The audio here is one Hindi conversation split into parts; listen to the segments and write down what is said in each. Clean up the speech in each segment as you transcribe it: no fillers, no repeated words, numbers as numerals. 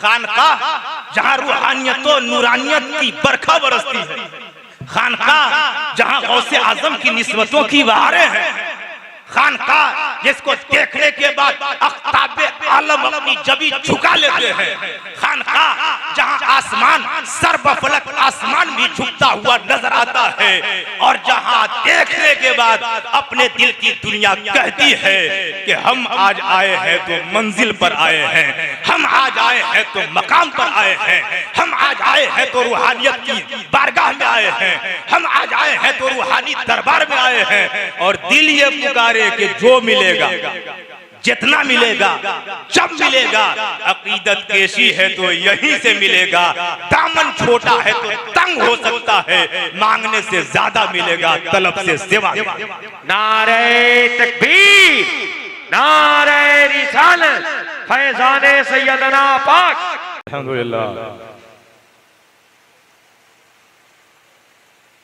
खानकाह जहां रूहानियत और नूरानियत की बरखा बरसती है, खानकाह जहां गौसे आजम की निस्बतों की बहारें हैं, खानकाह जिसको देखने के बाद अख्ताबे आलम अपनी जबी झुका लेते हैं, खानकाह जहां आसमान सर्वफलक आसमान भी झुकता हुआ नजर आता है, और जहां देखने के बाद अपने दिल की दुनिया कहती है कि हम आज आए हैं तो मंजिल पर आए हैं, हम आज आए हैं तो मकाम पर आए हैं, हम आज आए हैं तो रूहानियत की बारगाह में आए हैं, हम आज आए हैं तो रूहानी दरबार में आए हैं। और दिल ये पुकारे कि जो मिलेगा, जितना मिलेगा, जब मिलेगा, अकीदत केशी है तो यहीं से मिलेगा, दामन छोटा है तो तंग हो सकता है, मांगने से ज्यादा मिलेगा, तलब से सिवा। नारे तकबीर, नारे रिसालत, फैज़ाने सैयदना पाक। अल्हम्दुलिल्लाह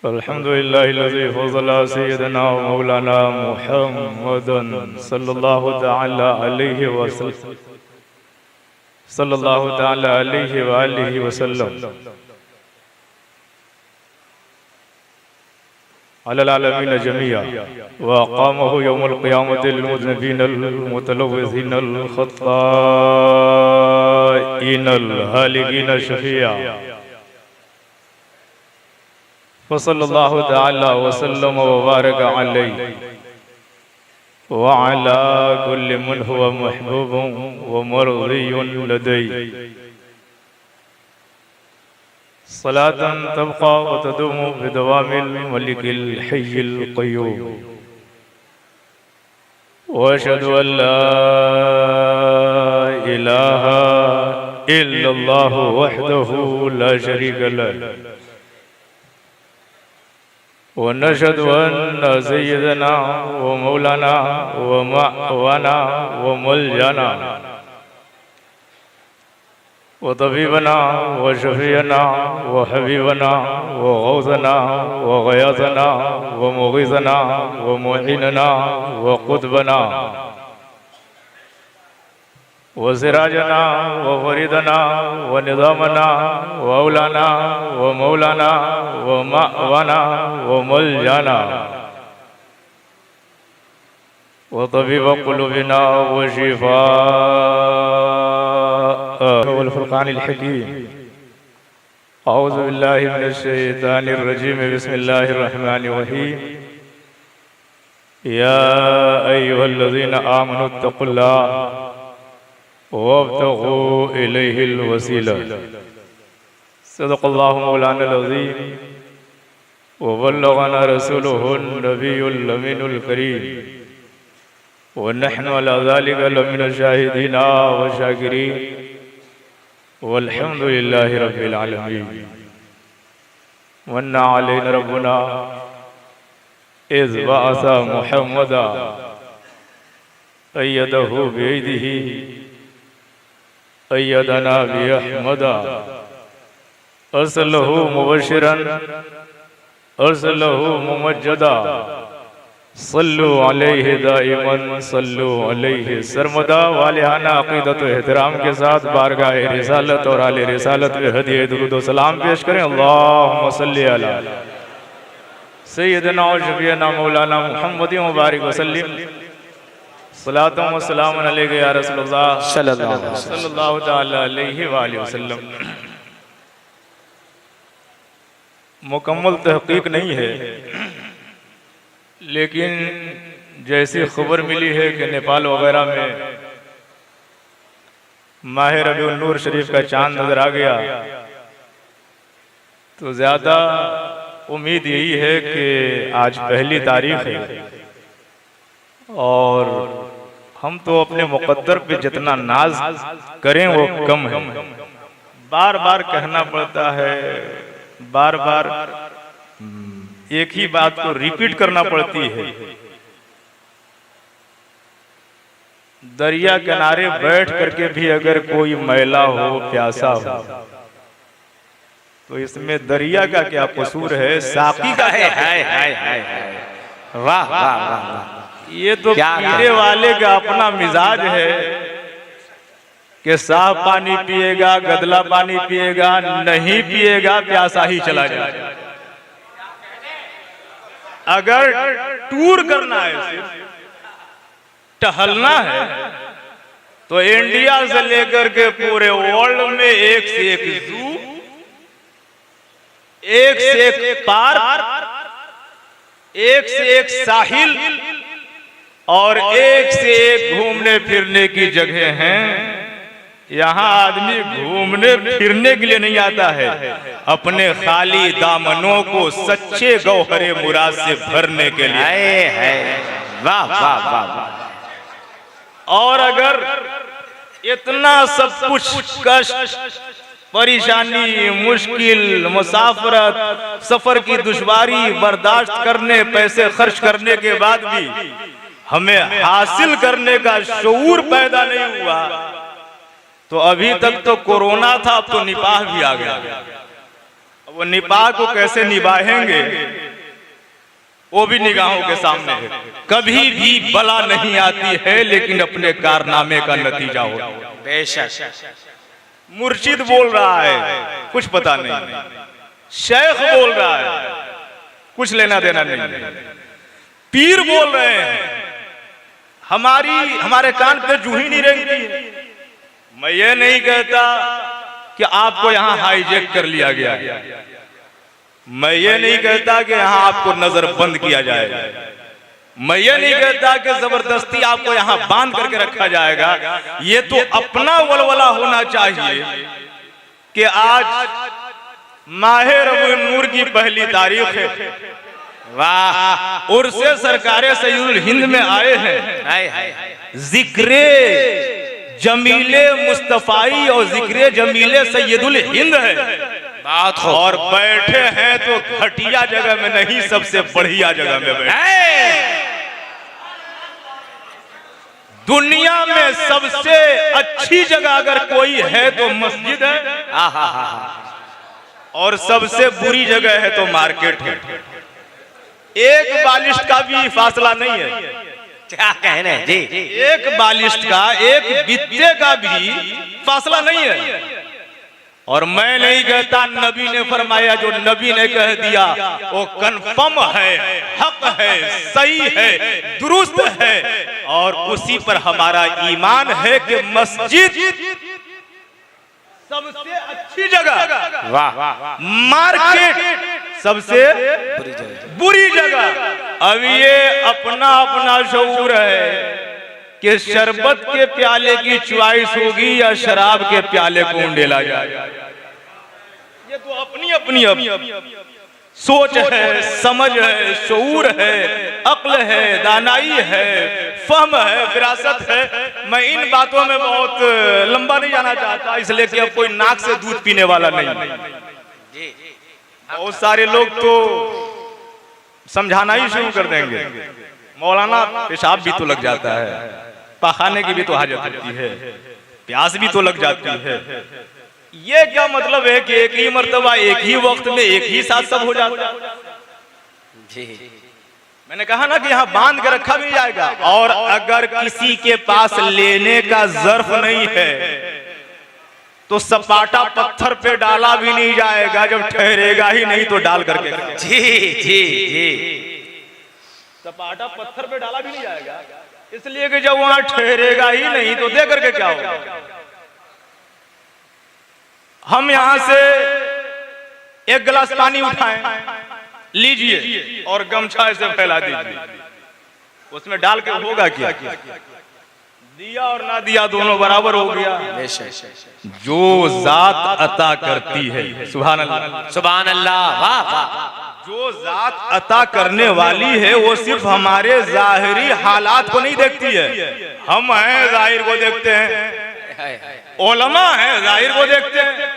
अल्हम्दुलिल्लाहिल्लज़ी फ़ज़ला सय्यदना व मौलाना मुहम्मदन सल्लल्लाहु तआला अलैहि वसल्लम सल्लल्लाहु तआला अलैहि व आलिहि वसल्लम अलल आलमीन जमीआ व अक़ामहु यौमल क़ियामति लिल-मुज़निबीनल मुतलव्विज़ीनल ख़त्ताईनल हालिकीन शफ़ीआ वसल्लल्लाहु तआला वसल्लम व बारक अलैहि व अला कुल्लि मन हुवा महबूबुन व मर्ज़ियुन लदैहि सलातन तबक़ा व तदूमु बिदवामिल मलिकिल हय्यिल क़य्यूम व अशहदु अन ला इलाहा इल्लल्लाहु वहदहु ला शरीका लहु व नशहदु अन्न सय्यदना व मौलाना व मअवाना व मलजाना व तबीबना व शफीअना व हबीबना व गौसना व गयासना व मुगीसना व मुईनना व कुतबना व सिराजना व फरीदना व निज़ामना व औलाना व मौलाना व मअवाना व मलजाना व तबीब क़ुलूबिना व शिफ़ा वल फ़ुरक़ानिल हकीम। औज़ु बिल्लाहि मिनश शैतानिर रजीम। बिस्मिल्लाहिर रहमानिर रहीम। या अय्युहल्लज़ीना आमनुत्तक़ुल्लाह वब्तगू इलैहिल वसीला। सदक़ल्लाहु मौलाना अज़ीम व बल्लगना रसूलुहुन नबियुल अमीनुल करीम व नहनु अला ज़ालिका लमिन शाहिदीन व शाकिरीन वल्हम्दुलिल्लाहि रब्बिल आलमीन। वन्ना अलैना रब्बुना इज़ बअसा मुहम्मदा अय्यदहु बियदिही अय्यदना बिअहमदा अर्सलहु मुबश्शिरन अर्सलहु मुमज्जदा सल्लु अलैहि दाइमन सल्लु अलैहि सरमदा। वालिहाना अक़ीदत व एहतराम के साथ बारगाह रिसालत और आले रिसालत में हदिया दुरूद व सलाम पेश करें। अल्लाहुम्मा सल्लि अला सय्यदना व शफ़ीअना मौलाना मुहम्मदिन व बारिक व सल्लिम। सलातुम व सलामुन अलैका या रसूलल्लाह सल्लल्लाहु तआला अलैहि व आलिहि वसल्लम। मुकम्मल तहक़ीक़ नहीं है, लेकिन जैसी खबर मिली है कि नेपाल वगैरह में माह रबीउल नूर शरीफ का चांद नजर आ गया, तो ज़्यादा उम्मीद यही है कि आज पहली तारीख है और हम तो अपने मुक़द्दर पे जितना नाज करें वो कम है। बार बार कहना पड़ता है, बार बार एक ही बात को रिपीट करना पड़ती है। दरिया किनारे बैठ करके भी अगर कोई मैला हो, प्यासा हो, तो इसमें दरिया का क्या कसूर है, साकी का है। हाय हाय हाय हाय, वाह वाह वाह। ये तो पीने वाले का अपना मिजाज है कि साफ पानी पिएगा, गदला पानी पिएगा, नहीं पिएगा प्यासा ही चला जाएगा। अगर टूर करना है, सिर्फ टहलना है, तो इंडिया से लेकर के पूरे वर्ल्ड में एक से एक जू, एक से एक पार्क, एक से एक साहिल और एक से एक घूमने फिरने की जगह हैं। यहाँ आदमी घूमने फिरने के लिए नहीं आता है, अपने खाली दामनों को सच्चे गौहरे मुराद से भरने के लिए है। वाह वाह वाह वाह। और अगर इतना सब कुछ कष्ट, परेशानी, मुश्किल, मुसाफरत, सफर की दुश्वारी बर्दाश्त करने, पैसे खर्च करने के बाद भी हमें हासिल करने का शऊर पैदा नहीं हुआ, तो अभी तक तो कोरोना था, अब तो निपाह भी आ गया। वो निपाह को कैसे निभाएंगे वो भी निगाहों के सामने है। कभी भी बला नहीं आती है, लेकिन अपने कारनामे का नतीजा होता है। बेशक मुर्शिद बोल रहा है, कुछ पता नहीं, शेख बोल रहा है, कुछ लेना देना नहीं, पीर बोल रहे हैं, हमारे कान पे जूही नहीं रहती। मैं ये नहीं कहता कि आपको यहाँ हाईजैक कर लिया गया है, मैं ये नहीं कहता कि यहाँ आपको नजरबंद किया जाएगा, मैं ये नहीं कहता कि जबरदस्ती आपको यहाँ बांध करके रखा जाएगा। ये तो अपना वलवला होना चाहिए कि आज माहे रबीउल नूर की पहली तारीख है, वाह, उर्से सरकारे सैयदुल हिंद में आए हैं, जिक्रे जमीले मुस्तफाई और जिक्रे जमीले सैयदुल हिंद है बात हो, और बैठे हैं तो घटिया जगह में नहीं, सबसे बढ़िया जगह में बैठे। दुनिया में सबसे अच्छी जगह अगर कोई है तो मस्जिद है, और सबसे बुरी जगह है तो मार्केट है। एक बालिश का भी फासला नहीं है। क्या कहने जी, एक बालिश का, एक बित्ते का भी फासला नहीं है। और मैं नहीं कहता, नबी ने फरमाया, जो नबी ने कह दिया वो कन्फर्म है, हक है, सही है, दुरुस्त है, और उसी पर हमारा ईमान है कि मस्जिद सबसे अच्छी जगह, वाह, मार्केट सबसे बुरी जगह। अब ये अपना अपना शऊर है कि शरबत के प्याले की च्वाइस होगी या शराब के प्याले को उंडेला जाए। ये तो अपनी अपनी सोच है, समझ है, शऊर है, अक्ल है, दानाई है, फहम है, विरासत है। मैं इन बातों में बहुत लंबा नहीं जाना चाहता, इसलिए कि अब कोई नाक से दूध पीने वाला नहीं। बहुत सारे लोग तो समझाना ही शुरू कर देंगे, मौलाना पेशाब भी तो लग जाता है, पखाने की भी तो हाजत होती है, प्यास भी तो लग जाती है। ये क्या मतलब है कि एक ही मर्तबा, एक ही वक्त में, एक ही साथ सब हो जाता है? जी मैंने कहा ना कि यहाँ बांध के रखा भी जाएगा, और अगर किसी के पास लेने का ज़र्फ नहीं है तो सपाटा पत्थर पे डाला भी नहीं जाएगा, जब ठहरेगा ही नहीं तो डाल करके। जी जी जी, सपाटा पत्थर पे डाला भी नहीं जाएगा, इसलिए कि जब वहां ठहरेगा ही नहीं तो दे करके क्या होगा। हम यहां से एक गिलास पानी उठाएं, लीजिए और गमछा से फैला दीजिए, उसमें डाल के होगा क्या? दिया और ना दिया दोनों बराबर हो गया। जो जात अता करती है, सुभान अल्लाह, सुभान अल्लाह, वाह वाह, जो जात अता करने वाली है वो सिर्फ हमारे जाहिरी हालात को नहीं देखती है। हम हैं जाहिर को देखते हैं, उलमा हैं जाहिर को देखते हैं,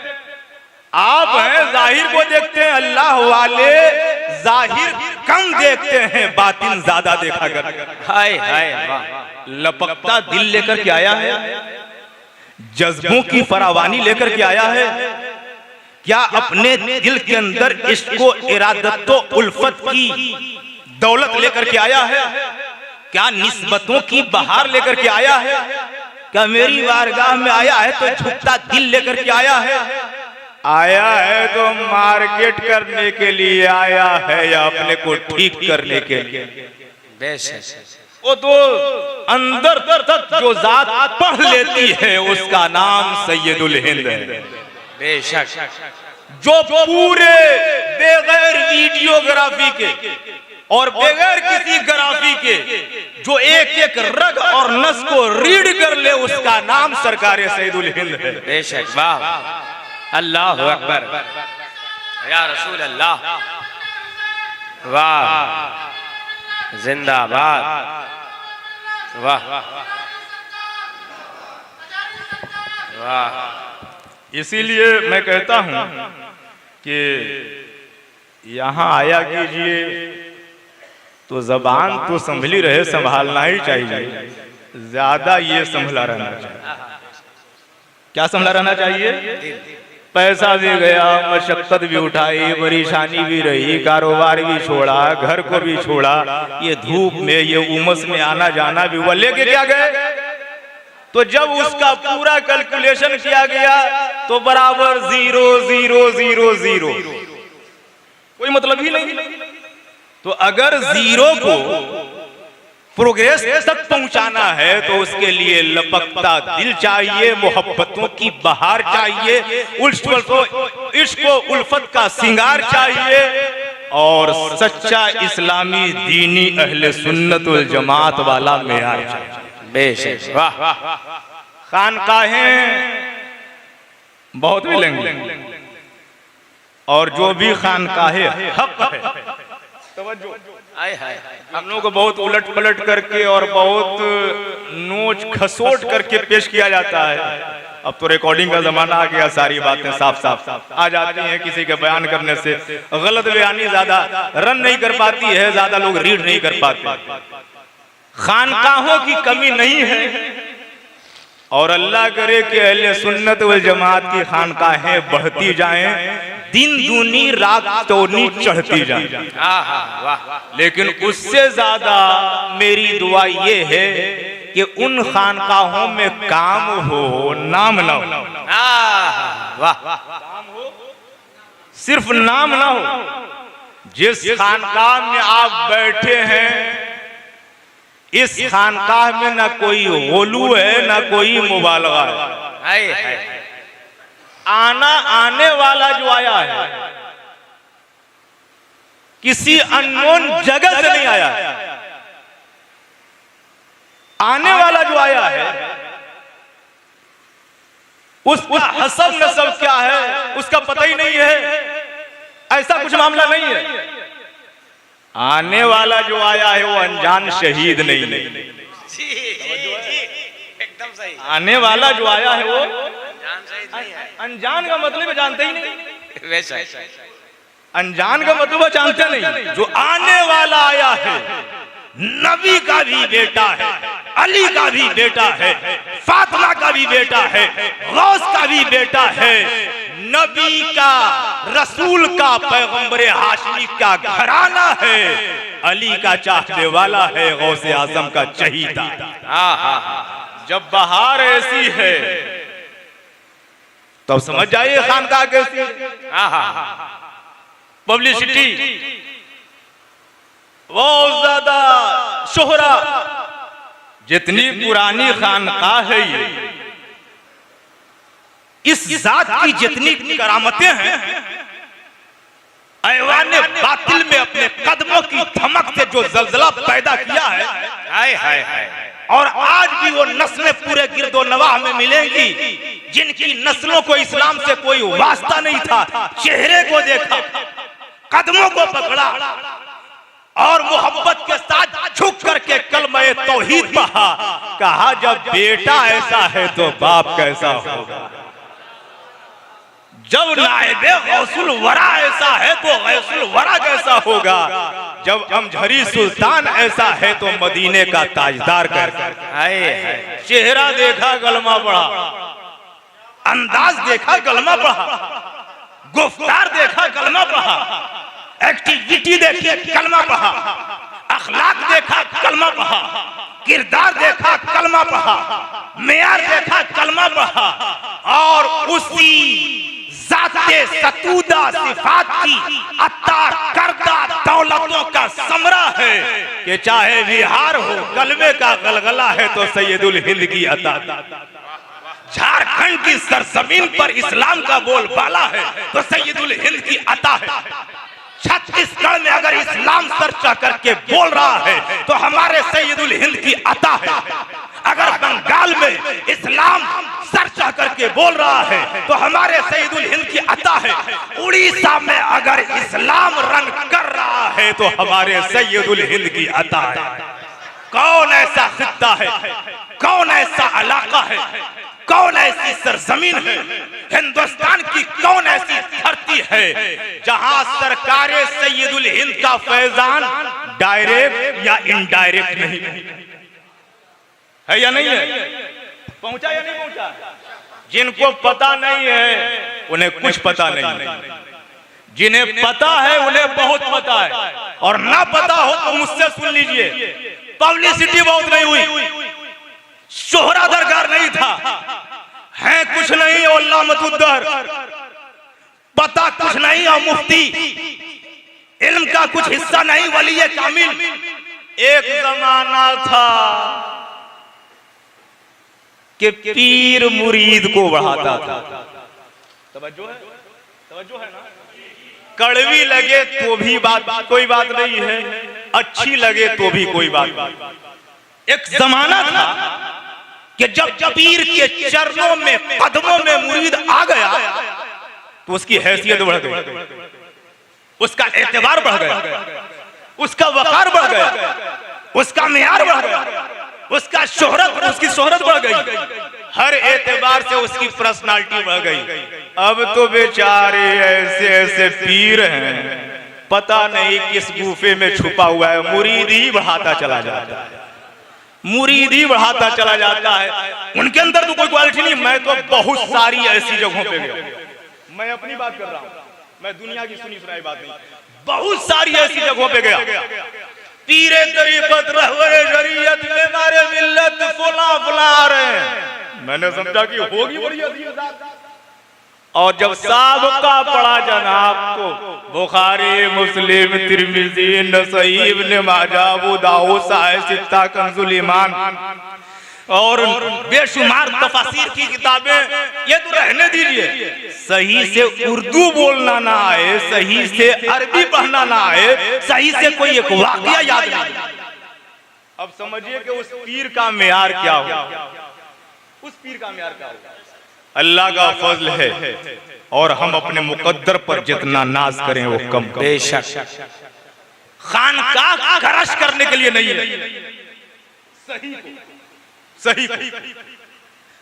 आप हैं जाहिर को देखते हैं, अल्लाह वाले जाहिर कम देखते हैं, बातिन ज्यादा देखा कर। हाय हाय वाह, लपकता दिल लेकर के आया है, जज्बों की फरावानी लेकर के आया है, क्या अपने दिल के अंदर इसको इरादतो उल्फत की दौलत लेकर के आया है, क्या निस्बतों की बहार लेकर के आया है, क्या मेरी बारगाह में आया है तो झुकता दिल लेकर के आया है? आया है तो मार्केट करने के लिए आया है या अपने को ठीक करने के लिए? बेशक वो तो अंदर तक जो जात पढ़ लेती है उसका नाम सैयदुल हिंद है। बेशक जो पूरे बगैर वीडियोग्राफी के और बगैर किसी ग्राफी के जो एक एक रग और नस को रीड कर ले उसका नाम सरकार सैयदुल हिंद है। बेशक वाह अल्लाह अकबर या रसूल अल्लाह वाह जिंदाबाद वाह वाह। इसीलिए मैं कहता हूं कि यहाँ आया कीजिए तो जबान तो संभली रहे, संभालना ही चाहिए, ज्यादा ये संभला रहना चाहिए। क्या संभला रहना चाहिए? पैसा भी गया, मशक्कत भी उठाई, परेशानी भी रही, कारोबार भी छोड़ा, घर को भी छोड़ा, ये धूप में ये उमस में आना जाना भी हुआ, लेके क्या गए? तो जब उसका पूरा कैलकुलेशन किया गया तो बराबर 0 0 0 0, कोई मतलब ही नहीं। तो अगर 0 को प्रोग्रेस तक पहुंचाना है तो उसके लिए लपकता दिल चाहिए, मोहब्बतों की बहार चाहिए, इश्क उल्फत का सिंगार चाहिए और सच्चा इस्लामी दीनी अहले सुन्नत वल जमात वाला मेयार चाहिए। बेशक वाह। खानकाहें बहुत मिलेंगे और जो भी खानकाहे हक है, तवज्जो, हम लोगों को बहुत उलट पलट करके और बहुत नोच खसोट करके पेश किया जाता है। अब तो रिकॉर्डिंग का जमाना आ गया, सारी बातें साफ साफ आ जाती हैं। किसी के बयान करने से गलत बयानी ज्यादा रन नहीं कर पाती है, ज्यादा लोग रीड नहीं कर पाते। खानकाहों की कमी नहीं है और अल्लाह करे कि अहले सुन्नत वल जमात की खानकाहें बढ़ती जाएं, दिन दूनी रात चौनी चढ़ती जाए। लेकिन उससे ज्यादा मेरी दुआ ये है कि उन खानकाहों में काम हो, नाम ना हो। वाह सिर्फ नाम ना हो। जिस खानकाह में आप बैठे हैं इस खानकाह में ना कोई गोलू है ना कोई मुबालगा है। आने वाला जो आया है किसी अननोन जगह से नहीं आया। आने वाला जो आया है उसका हसब नसब क्या है उसका पता ही नहीं है, ऐसा कुछ मामला नहीं है। आने वाला जो आया है वो अनजान शहीद नहीं है। एकदम सही। आने वाला जो आया है वो अनजान का मतलब जानते ही नहीं। अनजान का मतलब जानते नहीं। जो आने वाला आया है नबी का भी बेटा है, अली का भी बेटा है, फातिमा का भी बेटा है, गौस का भी बेटा है, नबी का, रसूल का, पैगंबर हाशमी का घराना है, अली का चाहने वाला है, गौसे आजम का चहीता। जब बहार ऐसी है तब समझ जाइए खानकाह कैसी। पब्लिसिटी, बहुत ज्यादा शोहरा, जितनी पुरानी खानकाह है ये, इस जात की जितनी करामतें हैं, ऐवान बातिल में अपने कदमों की धमक से जो जलजला पैदा किया है, हाय हाय हाय, और आज भी वो नस्लें पूरे गिरदो नवाह में मिलेंगी जिनकी नस्लों को इस्लाम से कोई वास्ता नहीं था। चेहरे को देखा, कदमों को पकड़ा और मोहब्बत के साथ झुक करके कलमे तौहीद पढ़ा। कहा जब बेटा ऐसा है तो बाप कैसा होगा, जब नायबे गौसुल वरा ऐसा है तो गौसुल वरा कैसा होगा, जब अमझरी सुल्तान ऐसा है तो मदीने का ताजदार कैसा। चेहरा देखा कलमा पढ़ा, अंदाज देखा कलमा पढ़ा, गुफ्तार देखा कलमा पढ़ा, एक्टिविटी देखी कलमा पढ़ा, अखलाक देखा कलमा पढ़ा, किरदार देखा कलमा पढ़ा, मेयार देखा कलमा पढ़ा, और उसी ज़ाते सतूदा सिफात की अता करदा दौलतों का समरा है कि चाहे बिहार हो कलमे का गलगला है तो सैयदुल हिंद की अता। झारखंड की सरजमीन पर इस्लाम का बोलबाला है तो सैयदुल हिंद की अता है। छत्तीसगढ़ में अगर इस्लाम सर चढ़ करके बोल रहा है तो हमारे सैयदुल हिंद की अता है। अगर बंगाल में इस्लाम सर चढ़ करके बोल रहा है तो हमारे सैयदुल हिंद की अता है। उड़ीसा में अगर इस्लाम रंग कर रहा है तो हमारे सैयदुल हिंद की अता है। कौन ऐसा खित्ता है, कौन ऐसा इलाका है, कौन ऐसी सरजमीन है, हिंदुस्तान की कौन ऐसी धरती है जहां सरकारे सैयदुल हिंद का फैजान डायरेक्ट या इनडायरेक्ट नहीं है या नहीं है? पहुंचा या नहीं पहुंचा? जिनको पता नहीं है उन्हें कुछ पता नहीं है, जिन्हें पता है उन्हें बहुत पता है, और ना पता हो तो मुझसे सुन लीजिए। पब्लिसिटी बहुत नहीं हुई, शोहरा दरकार नहीं था, है कुछ नहीं और लामतुद्दर, पता कुछ नहीं और मुफ्ती, इल्म का कुछ हिस्सा नहीं वली कामिल। एक जमाना था कि पीर मुरीद को बढ़ाता था। तवज्जो है ना? कड़वी लगे तो भी कोई बात नहीं है, अच्छी लगे तो भी कोई बात नहीं। एक जमाना था कि जब पीर के चरणों में कदमों में मुरीद आ गया तो उसकी हैसियत बढ़ गई, उसका एतबार बढ़ गया, उसका वकार बढ़ गया, उसका मेयार बढ़ गया, उसकी शोहरत बढ़ गई, हर एतबार से उसकी पर्सनालिटी बढ़ गई। अब तो बेचारे ऐसे ऐसे पीर हैं, पता नहीं किस गुफे में छुपा हुआ है, मुरीद ही बढ़ाता चला जाता है, मुरीद ही बढ़ाता चला जाता है। उनके अंदर तो कोई क्वालिटी नहीं। मैं तो बहुत सारी ऐसी जगहों पे गया, मैं अपनी बात कर रहा हूँ, मैं दुनिया की सुनी सुनाई बात नहीं, बहुत सारी ऐसी जगहों पे गया। पीरे तरीकत रहबरे शरीयत में मारे मिल्लत फला फला आ रहे हैं, मैंने समझा कि होगी बड़ी अजीब। और जब साबका पढ़ा जनाब को बुखारी, मुस्लिम, तिरमिज़ी, नसई, इब्न माजा, अबू दाऊद, साहिह सित्ता, कंजुल ईमान और बेशुमार तफसीर की किताबें, ये तो रहने दीजिए, सही से उर्दू बोलना ना आए, सही से अरबी पढ़ना ना आए, सही से कोई एक वाकया याद नहीं। अब समझिए कि उस पीर का मेयार क्या होगा, उस पीर का मेयार क्या होगा। अल्लाह का फजल है और हम अपने मुकद्दर पर जितना नाज करें वो कम। बेशक खानकाह करश करने के लिए नहीं है, सही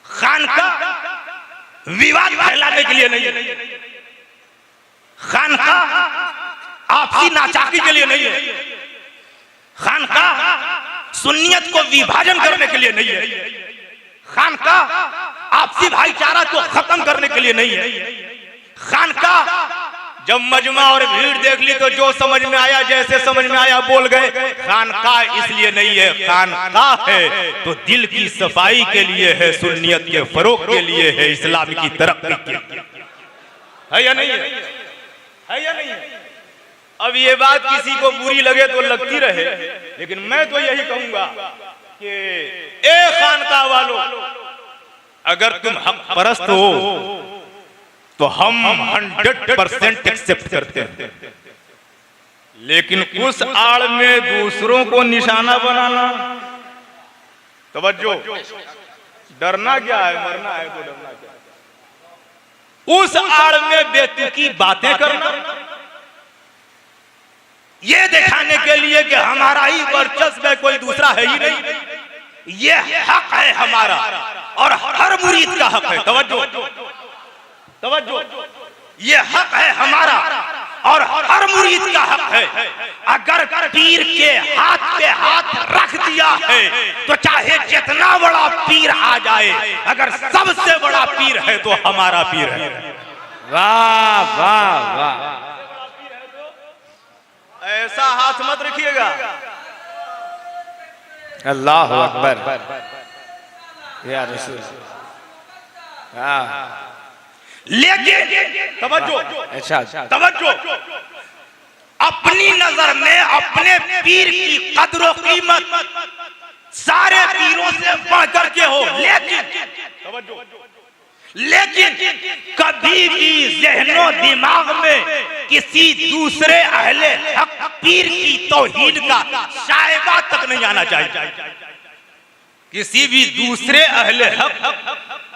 खानकाह विवाद फैलाने के लिए नहीं है, खानकाह आपसी नाचाकी के लिए नहीं है, खानकाह सुन्नियत को विभाजन करने के लिए नहीं है, खानकाह आपसी भाईचारा को खत्म करने के लिए नहीं है। खानकाह जब मजमा और भीड़ देख ली तो जो समझ में आया, जैसे समझ में आया बोल गए। खानकाह इसलिए नहीं है, खानकाह है तो दिल की सफाई के लिए है, सुन्नियत के फरोग के लिए है, इस्लाम की तरक्की के लिए है या नहीं है? है या नहीं है? अब ये बात किसी को बुरी लगे तो लगती रहे, लेकिन मैं तो यही कहूंगा कि ए खानकाह वालों, अगर तुम हक परस्त हो तो हम 100% एक्सेप्ट करते हैं, लेकिन उस आड़ में दूसरों को निशाना बनाना, तवज्जो, डरना क्या है, मरना है तो डरना क्या है, उस आड़ में बेतुकी बातें करना, ये दिखाने के लिए कि हमारा ही वर्चस्व है, कोई दूसरा है ही नहीं, ये हक है हमारा और हर मुरीद का हक है। तवज्जो, तवज्जो, ये हक है हमारा और हर मुरीद का हक है। अगर पीर के हाथ पे हाथ रख दिया है तो चाहे जितना बड़ा पीर आ जाए, अगर सबसे बड़ा पीर है तो हमारा पीर है। वाह वाह वाह, ऐसा हाथ मत रखिएगा अल्लाह अकबर या रसूल। हाँ लेकिन तवज्जो, अच्छा तवज्जो, अपनी नजर में अपने पीर की कद्र कीमत सारे पीरों से बढ़कर के हो, लेकिन कभी भी ज़हनो दिमाग में किसी दूसरे अहले हक पीर की तौहीद का शायबा तक नहीं आना चाहिए। किसी भी दूसरे अहले हक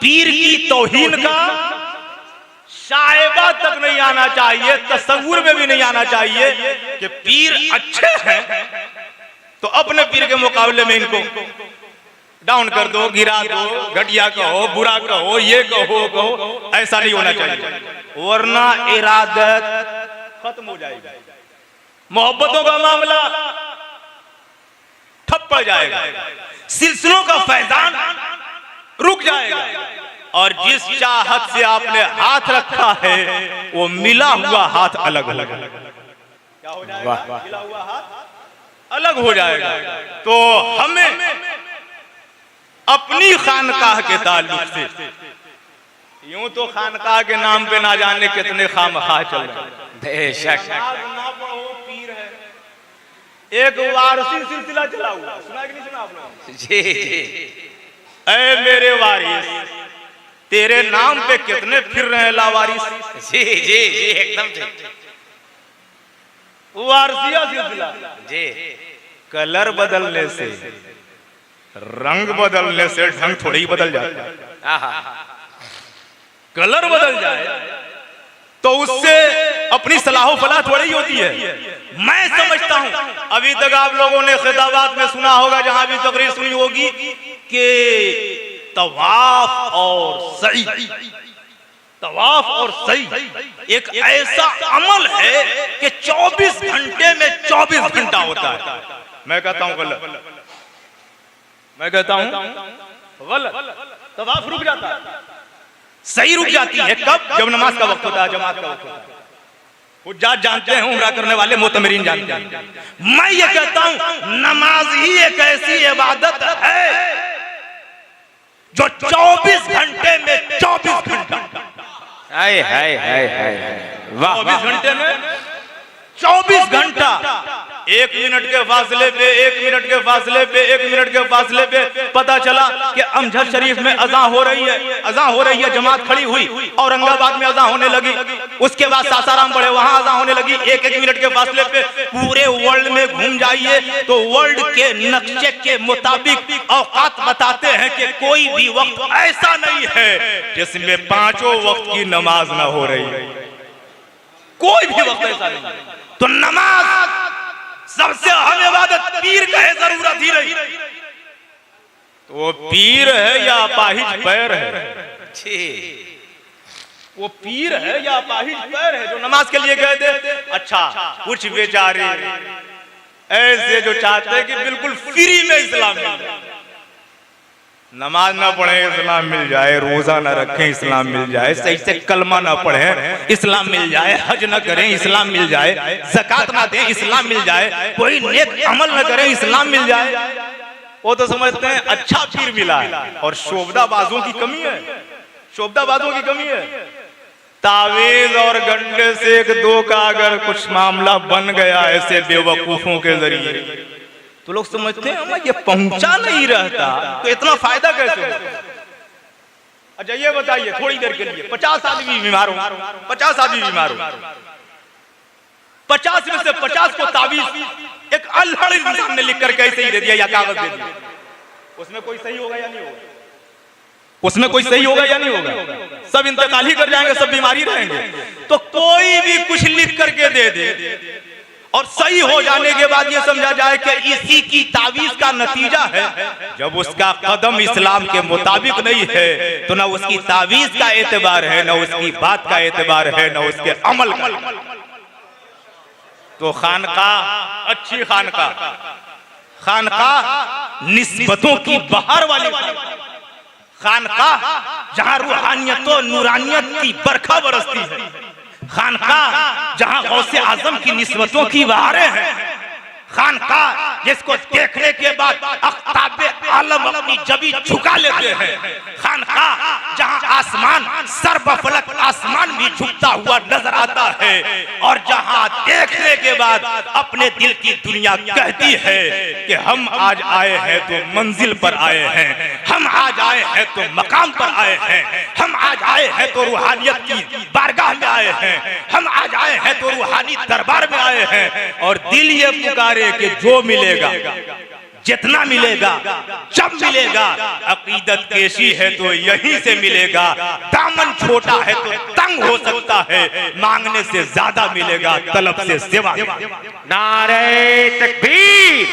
पीर की तौहीद का शायबा तक नहीं आना चाहिए, तसव्वुर में भी नहीं आना चाहिए कि पीर अच्छे हैं तो अपने पीर के मुकाबले में इनको डाउन कर दो, गिरा दो, घटिया कहो, बुरा कहो, ये कहो, ऐसा नहीं होना चाहिए, वरना इरादत खत्म हो जाएगी, मोहब्बतों का मामला ठप पड़ जाएगा, सिलसिलों का फैजान रुक जाएगा, और जिस चाहत से आपने हाथ रखा है वो मिला हुआ हाथ अलग अलग क्या हो जाएगा, मिला हुआ हाथ अलग हो जाएगा। तो हमें अपनी खानकाह के ताल्लुक से, यूं तो खानकाह के नाम पे ना जाने कितने खामखा चल रहे हैं, बेशक ना पढ़ो पीर है, एक वारसी सिलसिला चला हुआ, सुना कि नहीं सुना आपने? जी जी। ऐ मेरे वारिस तेरे नाम पे कितने फिर रहे हैं लावारिस। जी जी जी एकदम ठीक। वारसिया सिलसिला जी। कलर बदलने से, रंग बदलने से ढंग थोड़ी ही बदल जाता है। कलर बदल जाए तो उससे अपनी सलाहो फलाह थोड़ी ही होती है। मैं समझता हूं अभी तक आप लोगों ने खिताबात में सुना होगा, जहां भी तकरीर सुनी होगी कि तवाफ और सई, तवाफ और सई एक ऐसा अमल है कि 24 घंटे में 24 घंटा होता है। मैं कहता हूं गलत, मैं कहता हूं गलत। तवाफ रुक जाता है, सही रुक जाती है कब? जब नमाज का वक्त होता है, जमात का वक्त होता है। हुज्जाज जानते हैं, उम्रा करने वाले मोतमरीन जानते हैं। मैं ये कहता हूं नमाज ही एक ऐसी इबादत है जो 24 घंटे में 24 घंटा, हाय हाय हाय हाय, वाह 24 घंटे में 24 घंटा, 1 मिनट के फासले पे, 1 मिनट के फासले पे, 1 मिनट के फासले पे पता चला कि अमजद शरीफ में अज़ां हो रही है, अज़ां हो रही है, जमात खड़ी हुई, औरंगाबाद में अज़ां होने लगी, उसके बाद सासाराम बढ़े, वहां अज़ां होने लगी। 1-1 मिनट के फासले पे पूरे वर्ल्ड में घूम जाइए तो वर्ल्ड के नक्शे के मुताबिक औकात बताते हैं कि कोई भी वक्त ऐसा नहीं है जिसमें 5 वक्त की नमाज ना हो रही है, कोई भी वक्त ऐसा नहीं। तो नमाज सबसे अहम इबादत पीर का है, जरूरत ही नहीं। तो वो पीर है या अपाहिज पैर है? वो पीर है या अपाहिज पैर है जो नमाज के लिए गए थे? अच्छा, कुछ बेचारे ऐसे जो चाहते हैं कि बिल्कुल फ्री में इस्लाम मिल जाए, नमाज ना पढ़े इस्लाम मिल जाए, रोजा ना रखें इस्लाम मिल जाए, सही से कलमा ना पढ़े इस्लाम मिल जाए, हज ना करें इस्लाम मिल जाए, ज़कात ना दें इस्लाम मिल जाए, कोई नेक अमल ना करें इस्लाम मिल जाए। वो तो समझते हैं अच्छा पीर मिला है। और शोभदाबाजों की कमी है, शोभदाबाजों की कमी है। तावीज और गंडे से 1-2 का अगर कुछ मामला बन गया ऐसे बेवकूफों के जरिए तो लोग समझते हैं ये पहुंचा नहीं रहता तो इतना फायदा कैसे हो? अच्छा ये बताइए थोड़ी देर के लिए 50 आदमी बीमार हो, 50 आदमी बीमार हो, 50 में से 50 को तावीज एक अल्हड़ इंसान ने लिख कर कैसे ही दे दिया या कागज दे दिया, उसमें कोई सही होगा या नहीं होगा? उसमें कोई सही होगा या नहीं होगा? सब इंतकाल ही कर जाएंगे, सब बीमारी रहेंगे। तो कोई भी कुछ लिख करके दे दे और सही हो जाने के बाद ये समझा जाए कि इसी की तावीज का नतीजा है, जब उसका कदम इस्लाम के मुताबिक नहीं है तो ना उसकी तावीज का एतबार है, ना उसकी बात का एतबार है, ना उसके अमल का। तो खानकाह, अच्छी खानकाह, खानकाह निस्बतों की बहार वाली खानकाह जहां रूहानियतों नूरानियत की बरखा बरसती है, खानकाह जहां गौसे आजम की निस्बतों की बहारें हैं, खानकाह जिसको देखने के बाद अख्ताबे आलम अपनी जबी झुका लेते हैं, खानकाह जहां आसमान सर्वफलक आसमान भी झुकता हुआ नजर आता है, और जहां देखने के बाद अपने दिल की दुनिया कहती है कि हम आज आए हैं तो मंजिल पर आए हैं, हम आज आए हैं तो मकाम पर आए हैं, हम आज आए हैं तो रूहानियत की बारगाह में आए हैं, हम आज आए हैं तो रूहानी दरबार में आए हैं। और दिल ये पुकारे कि जो मिलेगा, जितना मिलेगा, जब मिलेगा, अकीदत केशी है तो यहीं से मिलेगा, दामन छोटा है तो तंग हो सकता है, मांगने से ज्यादा मिलेगा, तलब से सिवा। नारे तकबीर,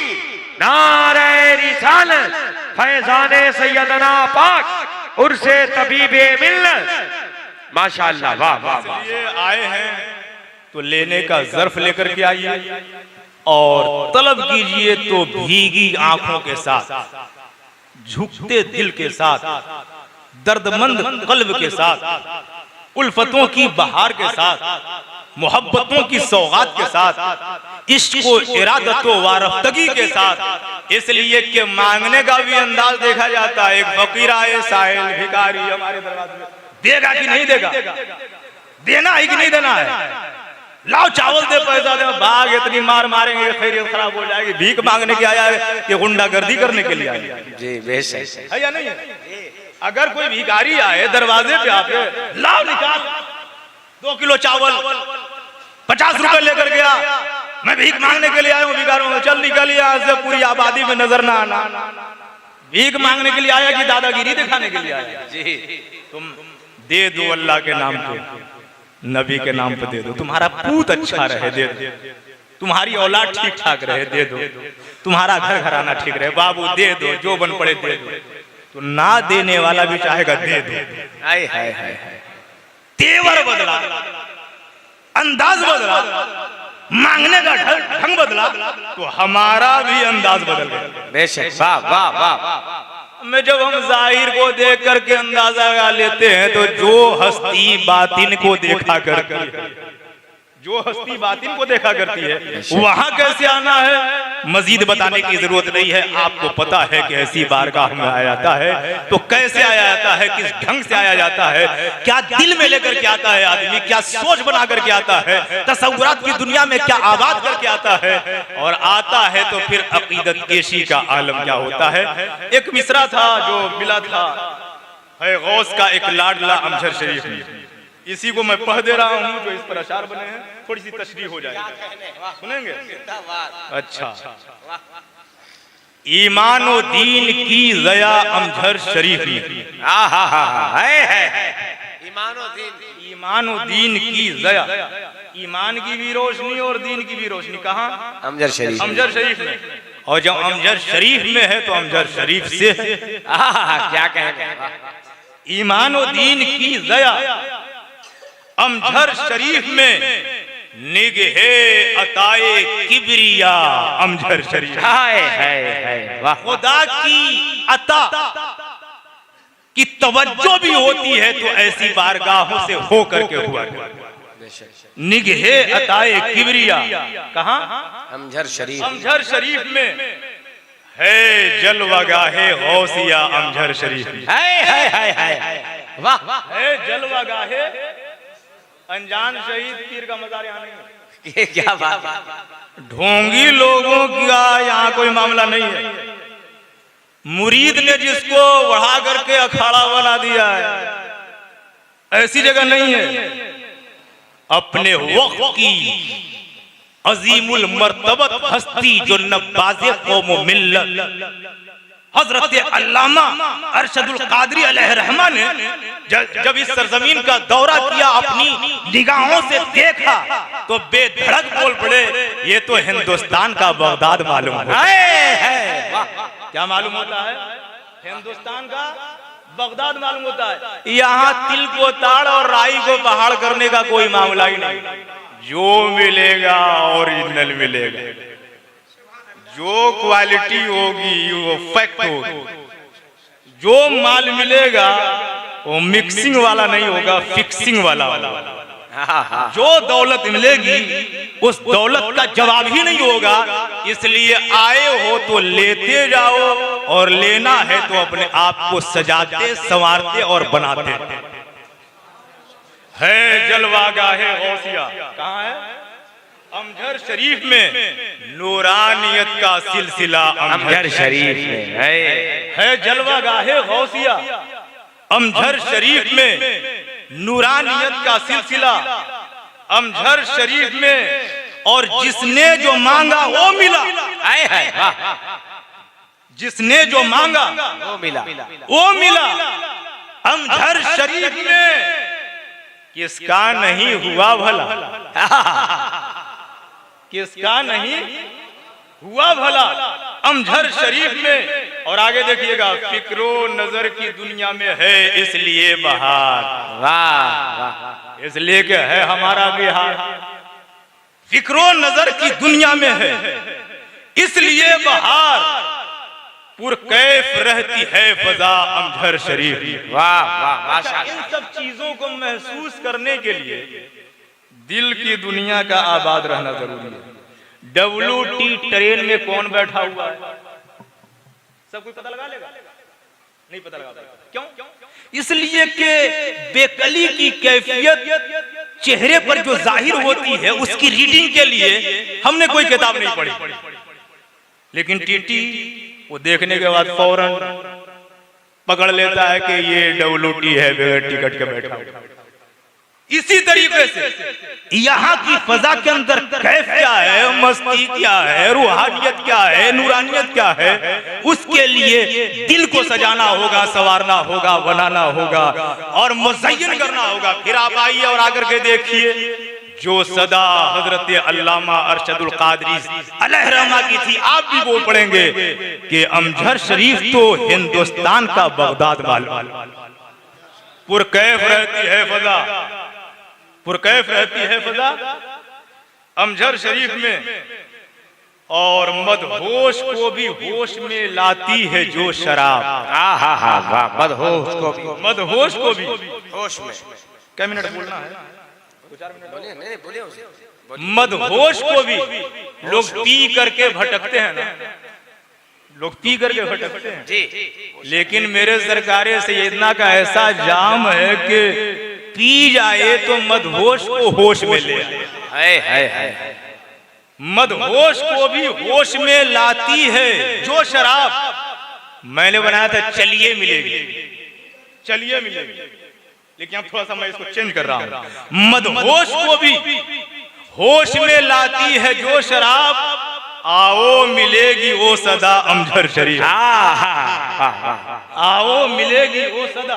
नारे रिसालत, फैजाने सैयदना पाक, उर्से तबीबे मिल्लत। माशाअल्लाह, वाह वाह वाह। ये आए हैं तो लेने का ज़र्फ लेकर के आइए और तलब कीजिए तो भीगी आंखों के साथ, झुकते दिल के साथ, दर्दमंद कल्ब के साथ, उल्फतों की बहार के साथ, मोहब्बतों की सौगात के साथ, इश्क़ इरादतो वारफ्तगी के साथ। इसलिए कि मांगने का भी अंदाज देखा जाता है। एक फकीर आए, साहिल भिखारी हमारे दरवाजे में, देगा कि नहीं देगा, देना है कि नहीं देना है, लाओ चावल दे, पैसा दे, भाग, इतनी मार मारेंगे खैरियत खराब हो जाएगी। भीख मांगने के आया है कि गुंडागर्दी करने के लिए आया जी, बेशक है या नहीं है? अगर कोई भिखारी आए दरवाजे पे आके, लाओ निकाल 2 किलो चावल, 50 रुपए लेकर गया, मैं भीख मांगने के लिए आया हूँ, भिखारी में चल निकल यहाँ से, पूरी आबादी में नजर ना आना। भीख मांगने के लिए आया कि दादागिरी दिखाने के लिए आया? जी, तुम दे दो अल्लाह के नाम पे, नबी के नाम पे दे दो, तुम्हारा पूत अच्छा रहे दे दो, तुम्हारी औलाद ठीक ठाक रहे दे दो, तुम्हारा घर घराना ठीक रहे बाबू दे दो, जो बन पड़े दे दो। तो ना देने वाला भी चाहेगा दे दो। हाय हाय हाय, तेवर बदला, अंदाज बदला, मांगने का ढंग बदला, तो हमारा भी अंदाज बदल गया। बेशक, वाह वाह वाह। में जब हम जाहिर को देख करके अंदाजा लगा लेते हैं, तो जो हस्ती बातिन को देखा करके, जो हस्ती बातिन को देखा करती है, वहां कैसे आना है मजीद बताने की जरूरत नहीं है। आपको पता है कि ऐसी बारगाह में आया जाता है तो कैसे आया जाता है, किस ढंग से आया जाता है, क्या दिल में लेकर के आता है आदमी, क्या सोच बना करके आता है, तसव्वुरात की दुनिया में क्या आबाद करके आता है, और आता है तो फिर अकीदत केशी का आलम क्या होता है। एक मिसरा था जो मिला था है गौस का एक लाडला अमजद शरीफ में, इसी को मैं पढ़ दे रहा हूँ, जो इस पर अशार बने हैं, थोड़ी सी तशरीह हो जाएगी, सुनेंगे? अच्छा, ईमान व दीन की ज़या अमजद शरीफ में, ईमान व दीन की ज़या, ईमान की भी रोशनी और दीन की भी रोशनी कहाँ? अमजद शरीफ, अमजद शरीफ में। और जब अमजद शरीफ में है तो अमजद शरीफ से क्या कहेंगे? ईमान व दीन की ज़या अमजद शरीफ में, निगहे अताए किबरिया अमजद शरीफ। हाय हाय हाय, वाह। खुदा की अता की तवज्जो भी होती है तो ऐसी बारगाहों से हो करके हुआ। निगहे अताए किबरिया कहाँ? अमजद शरीफ, अमजद शरीफ में है जलवागाहे गौसिया अमजद शरीफ। हाय हाय हाय हाय, वाह। है जलवागाहे, अनजान शहीद पीर का मजार यहाँ नहीं है। ये क्या बात? ढोंगी लोगों का यहाँ कोई मामला नहीं है। मुरीद ने जिसको बढ़ा करके अखाड़ा बना दिया है, ऐसी जगह नहीं है। अपने वक्त की अजीमुल मर्तबत हस्ती जो नवाज़े कौम मिल्लत हजरत अल्लामा अरशदुल कादरी अलैहिर्रहमा ने जब इस सरजमीन का दौरा किया, अपनी निगाहों से देखा तो बेधड़क बोल पड़े, ये तो हिंदुस्तान का बगदाद मालूम होता है। क्या मालूम होता है? हिंदुस्तान का बगदाद मालूम होता है। यहाँ तिल को ताड़ और राई को पहाड़ करने का कोई मामला ही नहीं। जो मिलेगा ओरिजिनल मिलेगा, जो क्वालिटी होगी वो फैक्ट होगी, जो माल मिलेगा वो मिक्सिंग वाला नहीं होगा, फिक्सिंग वाला होगा। जो दौलत मिलेगी उस दौलत का जवाब ही नहीं होगा। इसलिए आए हो तो लेते जाओ और लेना है तो अपने आप को सजाते संवारते और बनाते। है जलवागाहे गौसिया कहाँ है? अमझर शरीफ में नूरानियत का सिलसिला अमझर शरीफ में है जलवागाहे गौसिया। अमझर शरीफ में नूरानियत का सिलसिला अमझर शरीफ में। और जिसने जो मांगा वो मिला। जिसने जो मांगा वो मिला। अमझर शरीफ में किसका नहीं हुआ भला? किसका नहीं हुआ भला अमझर शरीफ में। और आगे देखिएगा, फिक्रो नजर की दुनिया में है इसलिए बहार। वाह इसलिए कि है हमारा बिहार। फिक्रो नजर की दुनिया में है इसलिए बहार। पुरकैफ रहती है फजा अमझर शरीफ। वाह वाह माशाअल्लाह। इन सब चीजों को महसूस करने के लिए दिल की दुनिया का आबाद रहना जरूरी है। WT ट्रेन में कौन बैठा हुआ है? सब कोई पता लगा लेगा? नहीं पता लगा पाएगा। क्यों? इसलिए कि बेकली की कैफियत चेहरे पर जो जाहिर होती है उसकी रीडिंग के लिए हमने कोई किताब नहीं पढ़ी। लेकिन टीटी वो देखने के बाद फौरन पकड़ लेता है कि ये WT है, बगैर टिकट के बैठा। इसी तरीके से यहाँ की फजा के अंदर कैफ क्या है, मस्ती क्या है, रूहानियत क्या है, नूरानियत क्या है, उसके लिए दिल को सजाना होगा, संवारना होगा, बनाना होगा और मुज़य्यन करना होगा। फिर आप आइए और आकर के देखिए जो सदा हजरत अल्लामा अरशदुल कादरी अलैहिर्रहमा की थी, आप भी वो पढ़ेंगे कि अमझर शरीफ तो हिंदुस्तान का बगदाद मालूम। पुरकैफ रहती है फजा, पुरकैफ रहती है फजा अमझर शरीफ में। और मदहोश को भी होश में लाती है जो शराब। मदहोश को भी, मदहोश को भी होश में। क्या मिनट बोलना है? बोलिए। मदहोश को भी लोग पी करके भटकते हैं ना, लोग पी करके भटकते हैं जी। लेकिन मेरे सरकारे सैयदना का ऐसा जाम है कि पी जाए तो मदहोश को होश में ले आए। मदहोश को भी होश में लाती है जो शराब। मैंने बनाया था चलिए मिलेगी, चलिए मिलेगी, लेकिन अब थोड़ा सा मैं इसको चेंज कर रहा हूं। मदहोश को भी होश में लाती है जो शराब, आओ मिलेगी वो सदा अमझर शरीफ। आओ मिलेगी वो सदा।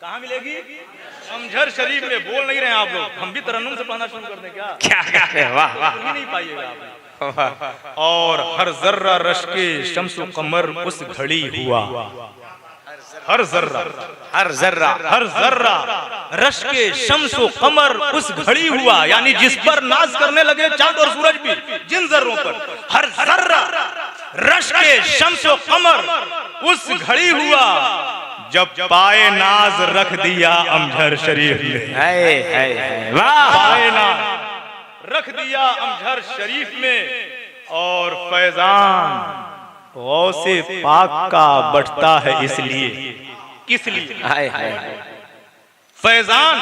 कहाँ मिलेगी? अमझर शरीफ में। बोल नहीं रहे आप लोग, हम भी तरन्नुम से पढ़ना शुरू कर दें क्या? क्या वाह वाह नहीं पाइएगा आप। और हर जर्रा रश के शम्सो कमर उस घड़ी हुआ। हर जर्रा, हर जर्रा, हर जर्रा रश के शम्सो कमर उस घड़ी हुआ। यानी जिस पर नाज करने लगे चांद और सूरज भी, जिन जर्रों पर हर जर्रा रश के शम्सो कमर उस घड़ी हुआ जब पाए नाज रख दिया अमझर शरीफ में। वाह, पाए नाज रख दिया अमझर शरीफ में। और फैजान गौसे पाक का बढ़ता है इसलिए, किस लिए? फैजान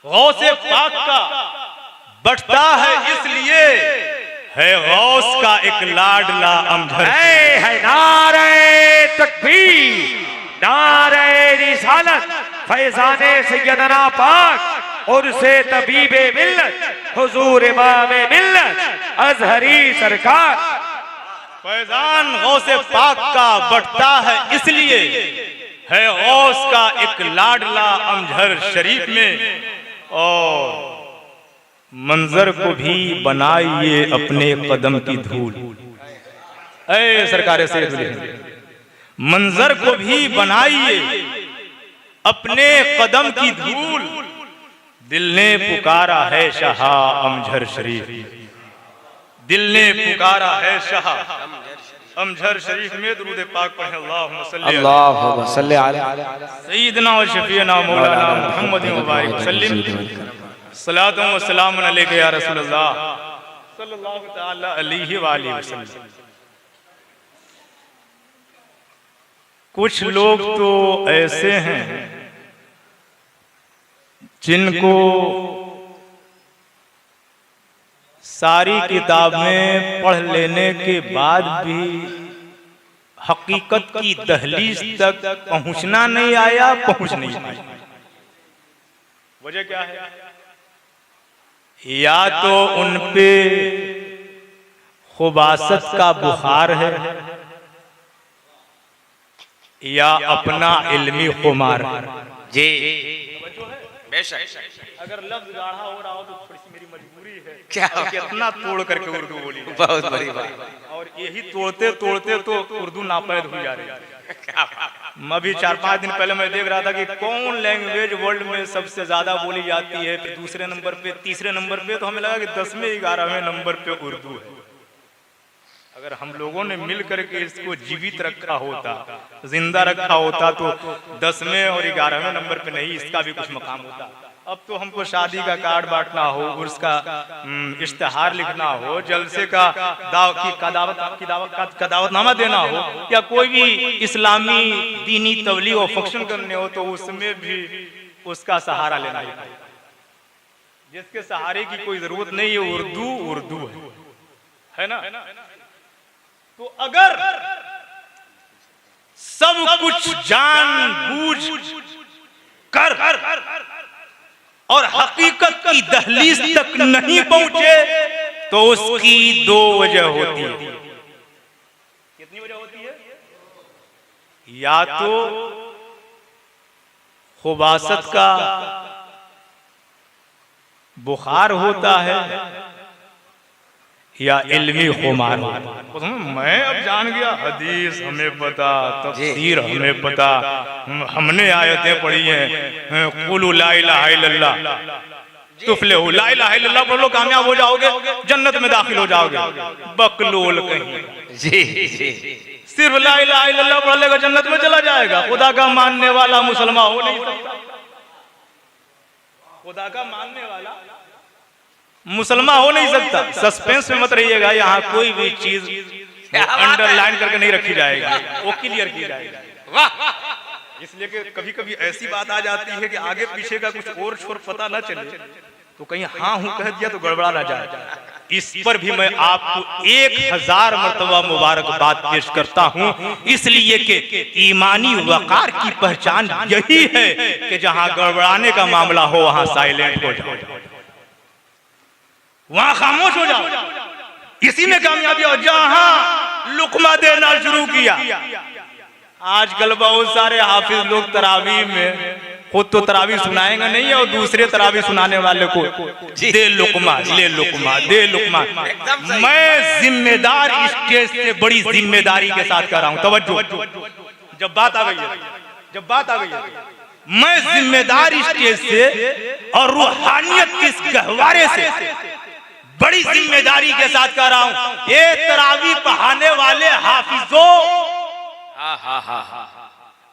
गौसे पाक का बढ़ता है इसलिए है गौस का एक लाडला अमझर। है नारे तकबीर, नारे रिसालत, फैजाने सैयदना पाक और से तबीबे मिल्लत, हुजूर इमामे मिल्लत अजहरी सरकार। फैजान गौसे पाक का बढ़ता है इसलिए है गौस का एक लाडला अमझर शरीफ में। और मंजर को भी बनाइए अपने कदम की धूल। ऐ सरकार से मंजर को भी बनाइए अपने कदम की धूल। दिल ने पुकारा है शाह अमझर शरीफ, दिल ने पुकारा है शाह अमझर शरीफ में दुरूद पाक पढ़ें। अल्लाहुम्मा सल्ली अला सय्यिदना व शफीना मौलाना मुहम्मद व बारिक वसल्लिम। सलातु व सलामुन अलैका या रसूलल्लाह सल्लल्लाहु तआला अलैहि व आलिहि वसल्लम। कुछ लोग तो ऐसे हैं जिनको सारी किताबें पढ़ लेने के बाद भी हकीकत की दहलीज तक पहुंचना नहीं आया, पहुंच नहीं पाया। वजह क्या है? या तो उन पे खुबासत का बुखार है या अपना इल्मी खुमार। जी बेशक। अगर लफ्ज गाढ़ा हो रहा हो तो थोड़ी सी मेरी मजबूरी है क्या कितना तोड़ करके उर्दू बोली। बहुत बड़ी बात। और यही तोड़ते तोड़ते तो उर्दू नापैद हो जा रही है। मैं भी 4-5 दिन पहले मैं देख रहा था कि कौन लैंग्वेज वर्ल्ड में सबसे ज्यादा बोली जाती है, फिर दूसरे नंबर पे, तीसरे नंबर पे, तो हमें लगा कि 10वें 11वें नंबर पे उर्दू है। अगर हम लोगों ने मिल करके इसको जीवित रखा होता, जिंदा रखा होता, तो 10वें और 11वें नंबर पे नहीं, इसका भी कुछ मकाम होता। अब तो हमको शादी का कार्ड बांटना हो, उर्स का इश्तिहार लिखना हो, जलसे का दावतनामा देना हो, या कोई भी इस्लामी दीनी तबलीग और फंक्शन करने हो, तो उसमें भी उसका सहारा लेना ही पड़ेगा। जिसके सहारे की कोई जरूरत नहीं है, उर्दू उर्दू है ना। तो अगर सब कुछ जान बूझ कर और हकीकत की दहलीज तक नहीं पहुंचे तो उसकी 2 वजह होती है। कितनी वजह होती है? या तो खुबासत का बुखार होता है या इल्मी खुमार। मैं अब जान गया, हदीस हमें पता, तफसीर हमें पता, हमने आयतें पढ़ी हैं, कुलू ला इलाहा इल्लल्लाह तुफलिहू, ला इलाहा इल्लल्लाह पढ़ लो कामयाब हो जाओगे, जन्नत में दाखिल हो जाओगे। बकलोल कहीं। जी जी। सिर्फ ला इलाहा इल्लल्लाह पढ़ लेगा जन्नत में चला जाएगा। खुदा का मानने वाला मुसलमान हो नहीं सकता। खुदा का मानने वाला मुसलमान हो नहीं सकता। सस्पेंस में मत रहिएगा, यहाँ कोई भी चीज अंडरलाइन करके नहीं रखी जाएगी, वो क्लियर की जाएगी। वाह। इसलिए कि कभी कभी ऐसी बात आ जाती है कि आगे पीछे का कुछ और छोर पता न चले, तो कहीं हाँ हूं कह दिया तो गड़बड़ा ना जाए। इस पर भी मैं आपको 1000 मर्तबा मुबारकबाद पेश करता हूं, इसलिए कि ईमानी वकार की पहचान यही है कि जहां गड़बड़ाने का मामला हो वहां साइलेंट हो जाओ, वहां खामोश हो जाओ। इसी में कामयाबी हो। जहां लुकमा देना शुरू किया, आजकल बहुत सारे हाफिज लोग तरावी में खुद तो तरावी सुनाएंगे नहीं और दूसरे तरावी सुनाने वाले को दे लुकमा, ले लुकमा, दे लुकमा। मैं जिम्मेदार स्टेज से बड़ी जिम्मेदारी के साथ कर रहा हूं, तवज्जो। जब बात आ गई है, मैं जिम्मेदार स्टेज से और रूहानियत के इस गहवारे से बड़ी जिम्मेदारी के साथ कह रहा हूं। ये तरावी पढ़ाने वाले हाफिजों,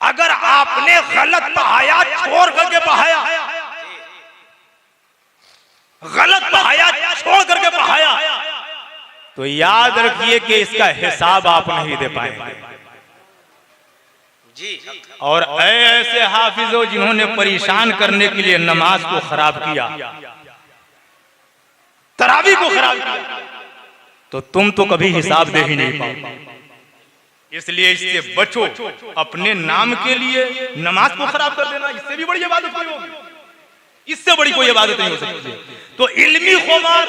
अगर आपने गलत पढ़ाया, छोड़ करके पढ़ाया, गलत पढ़ाया, छोड़ करके पढ़ाया, तो याद रखिए कि इसका हिसाब आप नहीं दे पाएंगे। और ऐसे हाफिजों जिन्होंने परेशान करने के लिए नमाज को खराब किया, तरावी को खराब किया, तो तुम तो कभी हिसाब दे ही नहीं पाओ। इसलिए इससे बचो। अपने नाम के लिए नमाज को खराब कर देना, इससे भी बड़ी इबादत कोई होगी, इससे बड़ी कोई इबादत नहीं हो सकती। तो इल्मी खुमार,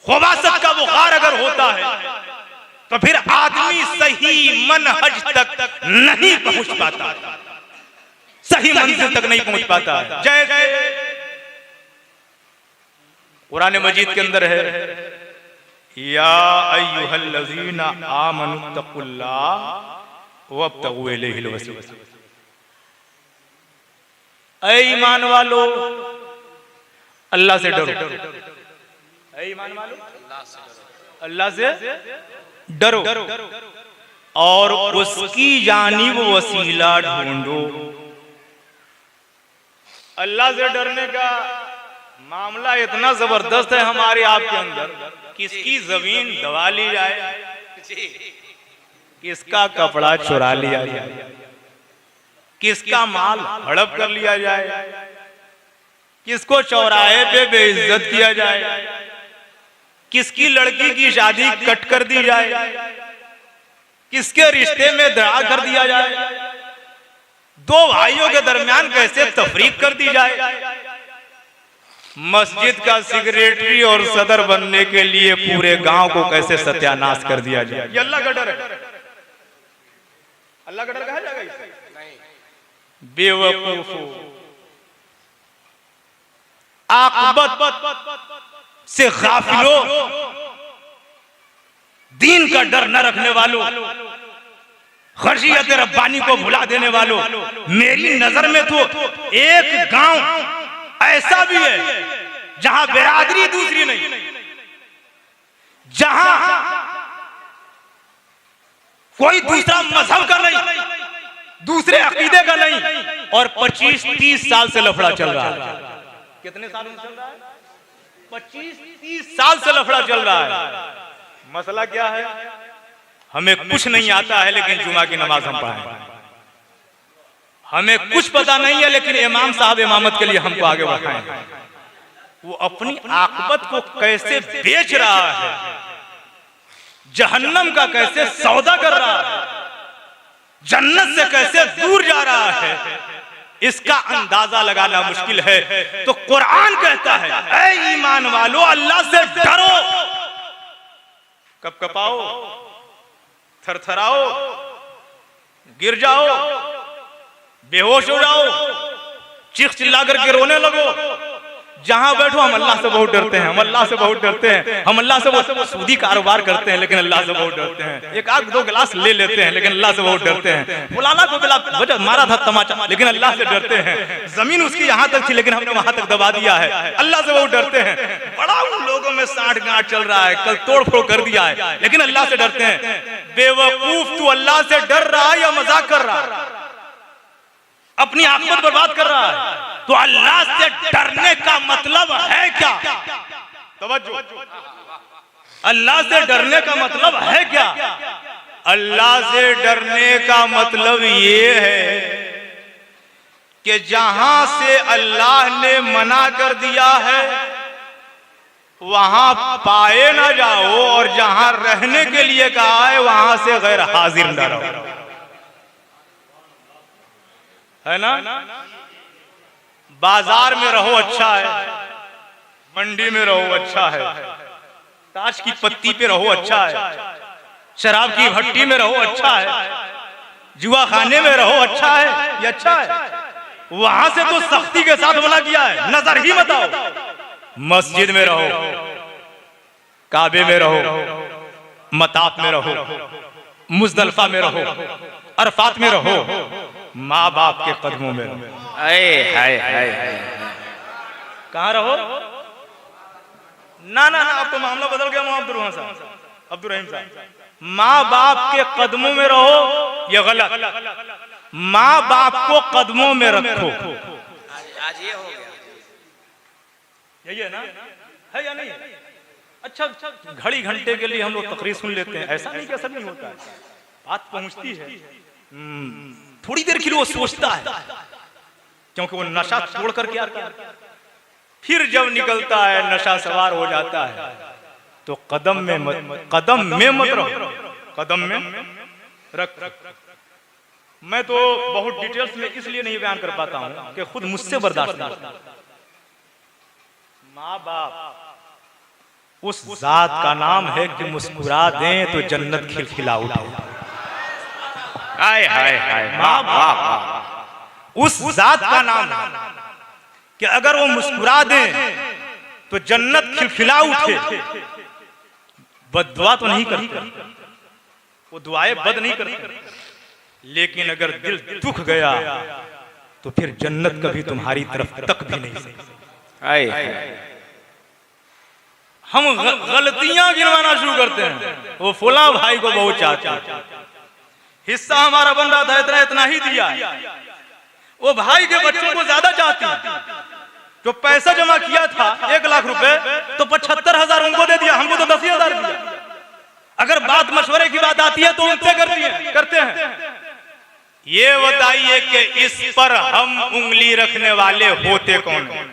खुबासत का बुखार अगर होता है तो फिर आदमी सही मनहज तक नहीं पहुंच पाता, सही मंजिल तक नहीं पहुंच पाता। जैसे कुरान मजीद के अंदर है, या अय्युहल्लज़ीना आमनुत्तकुल्लाह वब्तगू इलैहिल वसीला। ऐ ईमान वालो, अल्लाह से डरो। ऐ ईमान वालो, अल्लाह से डरो और उसकी जानिब वसीला ढूंढो। अल्लाह से डरने का मामला इतना जबरदस्त है हमारे आपके अंदर, किसकी जमीन दबा ली जाए, किसका कपड़ा चुरा लिया जाए, किसका माल हड़प कर लिया जाए, किसको चौराहे पे बेइज्जत किया जाए, किसकी लड़की की शादी कट कर दी जाए, किसके रिश्ते में दरार कर दिया जाए, दो भाइयों के दरमियान कैसे तफरीक कर दी जाए, मस्जिद का सेक्रेटरी और सदर बनने के लिए पूरे गांव को कैसे सत्यानाश कर दिया जाए। ये अल्लाह का डर है। अल्लाह का डर कहा जाएगा इसे? बेवकूफ आक़िबत से गाफिलों, दीन का डर न रखने वालों, खशियत रब्बानी को भुला देने वालों, मेरी नजर में तो एक गांव ऐसा भी है जहां बिरादरी दूसरी नहीं, जहां कोई दूसरा मजहब का नहीं, दूसरे अकीदे का नहीं, और 25-30 साल से लफड़ा चल रहा है। कितने सालों से चल रहा है? 25-30 साल से लफड़ा चल रहा है। मसला क्या है? हमें कुछ नहीं आता है लेकिन जुमा की नमाज हम पढ़ाएं। हमें कुछ पता नहीं है लेकिन इमाम साहब इमामत के लिए हमको आगे बढ़ाएं। वो अपनी आक़िबत को कैसे बेच रहा है, जहन्नम का कैसे सौदा कर रहा है, जन्नत से कैसे दूर जा रहा है, इसका अंदाजा लगाना मुश्किल है। तो कुरान कहता है, ऐ ईमान वालों, अल्लाह से डरो, कपकपाओ, थरथराओ, गिर जाओ, बेहोश हो जाओ, चीख चिल्ला करके रोने लगो। जहां बैठो हम अल्लाह से बहुत डरते हैं, हम अल्लाह से बहुत डरते हैं, हम अल्लाह से बहुत सूदी कारोबार करते हैं लेकिन अल्लाह से बहुत डरते हैं। एक आध दो गिलास ले लेते हैं लेकिन अल्लाह से बहुत डरते हैं। मौलाना को वजह मारा था तमाचा लेकिन अल्लाह से डरते हैं। जमीन उसकी यहाँ तक थी लेकिन हमने वहां तक दबा दिया है, अल्लाह से बहुत डरते हैं। बड़ा उन लोगों में साठ गांठ चल रहा है, कल तोड़ फोड़ कर दिया है लेकिन अल्लाह से डरते हैं। बेवकूफ, तू अल्लाह से डर रहा है या मजाक कर रहा है? अपनी आक़िबत बर्बाद कर रहा है। तो अल्लाह से डरने का मतलब है क्या? तवज्जो, अल्लाह से डरने का मतलब है क्या? अल्लाह से डरने का मतलब ये है कि जहां से अल्लाह ने मना कर दिया है वहां पाए ना जाओ, और जहां रहने के लिए कहा है वहां से गैर हाजिर ना रहो, है ना? बाजार में रहो अच्छा है, मंडी में रहो अच्छा है, ताश की पत्ती पे रहो अच्छा है, शराब की भट्टी में रहो अच्छा है, जुआ खाने में रहो अच्छा है, ये अच्छा है। वहां से तो सख्ती के साथ मना किया है, नजर ही मत आओ। मस्जिद में रहो, काबे में रहो, मताफ में रहो, मुजदलफा में रहो, अरफात में रहो, माँ बाप के कदमों में रहो। कहाँ रहो? ना ना ना, अब तो मामला बदल गया। अब्दुल रहीम साहब, माँ बाप के कदमों में रहो, ये गलत। माँ बाप को कदमों में रखो। आज ये हो गया, यही है ना? है या नहीं? अच्छा, घड़ी घंटे के लिए हम लोग तकरीर सुन लेते हैं, ऐसा नहीं कि असर नहीं होता है, बात पहुंचती है। थोड़ी देर के लिए वो सोचता है क्योंकि वो नशा छोड़ करके आता है, फिर जब निकलता है नशा सवार हो जाता है, तो कदम में मत रहो, कदम में रख। मैं तो बहुत डिटेल्स में इसलिए नहीं बयान कर पाता हूं कि खुद मुझसे बर्दाश्त नहीं होता। माँ बाप उस जात का नाम है कि मुस्कुरा दें तो जन्नत खिलखिला उठे। हाय हाय हाय, माँ बाप उस जात का नाम है कि अगर वो मुस्कुरा दें तो जन्नत खिलखिला उठे। बद्दुआ तो नहीं करते, वो दुआएं बद नहीं करते, लेकिन अगर दिल दुख गया तो फिर जन्नत कभी तुम्हारी तरफ तक भी नहीं सकती। हम गलतियां गिनवाना शुरू करते हैं। वो फुला भाई को बहुत चाहते हैं, हिस्सा हमारा बन रहा था, इतना इतना ही दिया है। वो भाई के बच्चों को ज्यादा चाहती है। जो पैसा जमा किया था 1 लाख रुपए, तो 75,000 उनको दे दिया, हमको तो 10,000 दिया। अगर बात मशवरे की बात आती है तो उनसे करते हैं। ये बताइए कि इस पर हम उंगली रखने वाले होते कौन हैं?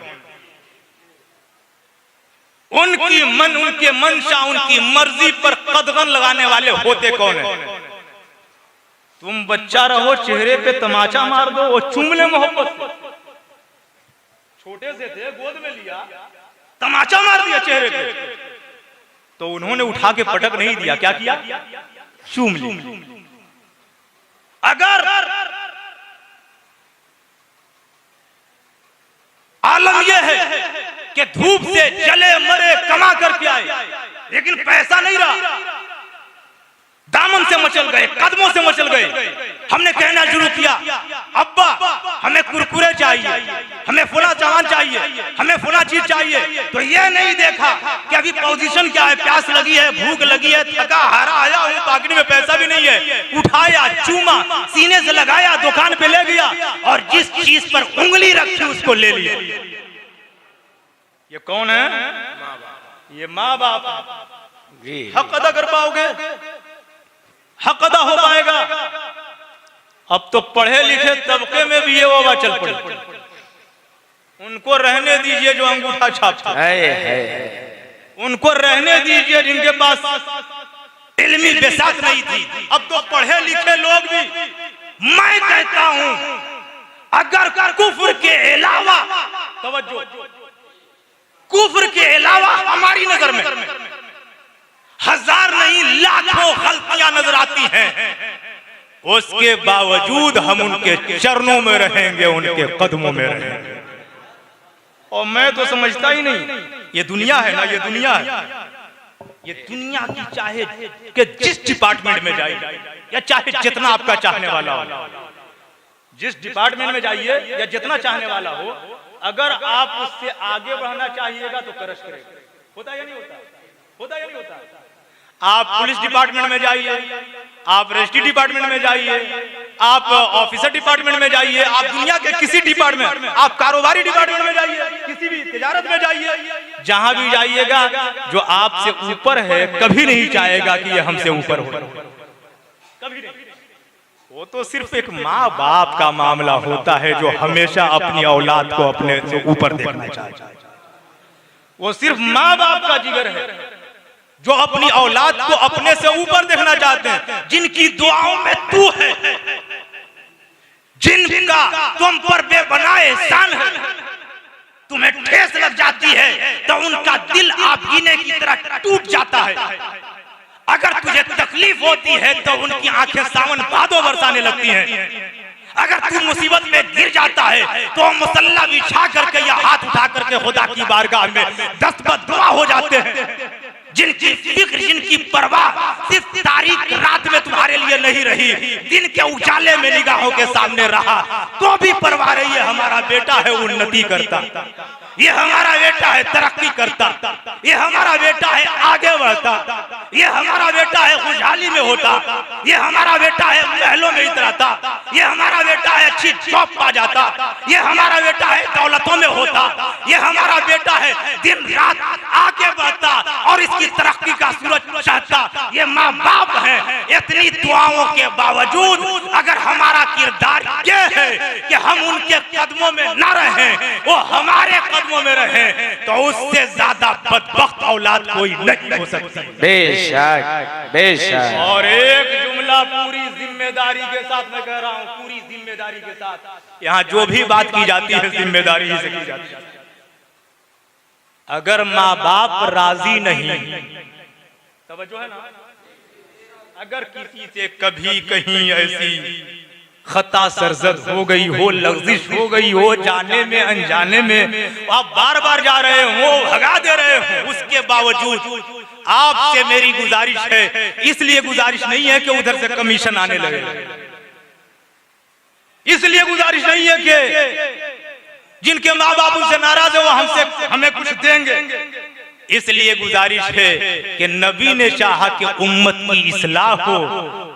उनके मंशा, उनकी मर्जी पर कदगन लगाने वाले होते कौन हैं? तुम बच्चा रहो, चेहरे पे तमाचा मार दो, वो चूम ले मोहब्बत से। छोटे से थे, गोद में लिया, तमाचा मार दिया चेहरे पे, तो उन्होंने उठा के पटक नहीं दिया, क्या किया? चूम लिया। अगर आलम यह है कि धूप से जले मरे कमा करके आए, लेकिन पैसा नहीं रहा, दामन से मचल गए, कदमों से मचल गए, हमने कहना शुरू किया, अब्बा हमें कुरकुरे चाहिए, हमें फुला चावल चाहिए, हमें फुला चीज चाहिए, तो ये नहीं देखा कि अभी पोजीशन क्या है, प्यास लगी है, भूख लगी है, थका हारा आया हूं, पॉकेट में पैसा भी नहीं है, उठाया, चूमा, सीने से लगाया, दुकान पे ले गया, और जिस चीज पर उंगली रखी उसको ले लिया। ये कौन है? ये माँ बाप। हक अदा कर पाओगे? हक अदा हो पाएगा? अब तो पढ़े लिखे तबके में भी ये वबा चल पड़े। उनको रहने दीजिए जो अंगूठा छापते, उनको रहने दीजिए जिनके पास इल्मी बेसात नहीं थी। अब तो पढ़े लिखे लोग भी, मैं कहता हूं, अगर कुफ्र के अलावा, तवज्जो, कुफ्र के अलावा हमारी नजर में हजार नहीं लाखों गलतियां नजर आती हैं, उसके बावजूद हम उनके चरणों में रहेंगे, उनके कदमों में रहेंगे। और मैं तो समझता ही नहीं, ये दुनिया है ना, ये दुनिया है, ये दुनिया की चाहे कि जिस डिपार्टमेंट में जाइए, या चाहे जितना आपका चाहने वाला हो, जिस डिपार्टमेंट में जाइए या जितना चाहने वाला हो, अगर आप उससे आगे बढ़ना चाहिएगा तो करश करेगा। होता या नहीं होता? होता या नहीं होता? आप पुलिस डिपार्टमेंट में जाइए, आप रजिस्ट्री डिपार्टमेंट में जाइए, आप ऑफिसर डिपार्टमेंट में जाइए, आप दुनिया के किसी डिपार्टमेंट, आप कारोबारी डिपार्टमेंट में जाइए, किसी भी तिजारत में जाइए, जहां भी जाइएगा, जो आपसे ऊपर है कभी नहीं चाहेगा कि ये हमसे ऊपर हो, कभी नहीं। वो तो सिर्फ एक माँ बाप का मामला होता है जो हमेशा अपनी औलाद को अपने से ऊपर देखना चाहता है। वो सिर्फ माँ बाप का जिगर है जो अपनी औलाद को अपने से ऊपर देखना चाहते हैं, जिनकी दुआओं में तू है, जिनका तुम पर बेबनाए एहसान है, तुम्हें ठेस लग जाती है तो उनका दिल आभीने की तरह टूट जाता है। अगर तुझे तकलीफ होती है तो उनकी आंखें सावन भादों बरसाने लगती हैं। अगर तू मुसीबत में गिर जाता है तो मुसल्ला बिछा करके या हाथ उठा करके खुदा की बारगाह में दस्तबद दुआ हो जाते हैं। जिनकी फिक्र, जिनकी परवाह सिर्फ तारीख रात में तुम्हारे लिए नहीं रही, दिन के उजाले में निगाहों के सामने रहा, तो भी परवाह रही है, हमारा बेटा है उन्नति करता, ये हमारा बेटा है तरक्की करता, ये हमारा बेटा है आगे बढ़ता, ये हमारा बेटा है खुशहाली में होता, ये हमारा बेटा है महलों में इतराता, ये हमारा बेटा है अच्छी जॉब पा जाता, ये हमारा बेटा है दौलतों में होता, ये हमारा बेटा है दिन रात आगे बढ़ता और इसकी तरक्की का सूरज चाहता। ये माँ बाप है। इतनी दुआओं के बावजूद अगर हमारा किरदार ये है कि हम उनके कदमों में न रहें, वो हमारे कदमों में रहें, तो उससे ज्यादा बदबख्त औलाद कोई नहीं हो सकती। बेशक बेशक। और एक जुमला पूरी जिम्मेदारी के साथ मैं कह रहा हूँ, पूरी जिम्मेदारी के साथ, यहाँ जो भी बात की जाती है जिम्मेदारी ही से की जाती है। अगर माँ बाप राजी नहीं, तवज्जो है ना, अगर किसी से कभी कहीं ऐसी खता सरजद हो गई हो, लग़ज़िश हो गई हो, जाने में अनजाने में आप बार बार जा रहे हो, भगा दे रहे हो, उसके बावजूद आपसे मेरी गुजारिश है, इसलिए गुजारिश नहीं है कि उधर से कमीशन आने लगे, इसलिए गुजारिश नहीं है कि जिनके माँ बाप उनसे नाराज है वो हमें कुछ देंगे, इसलिए गुजारिश है कि नबी ने चाहा कि उम्मत की इस्लाह हो,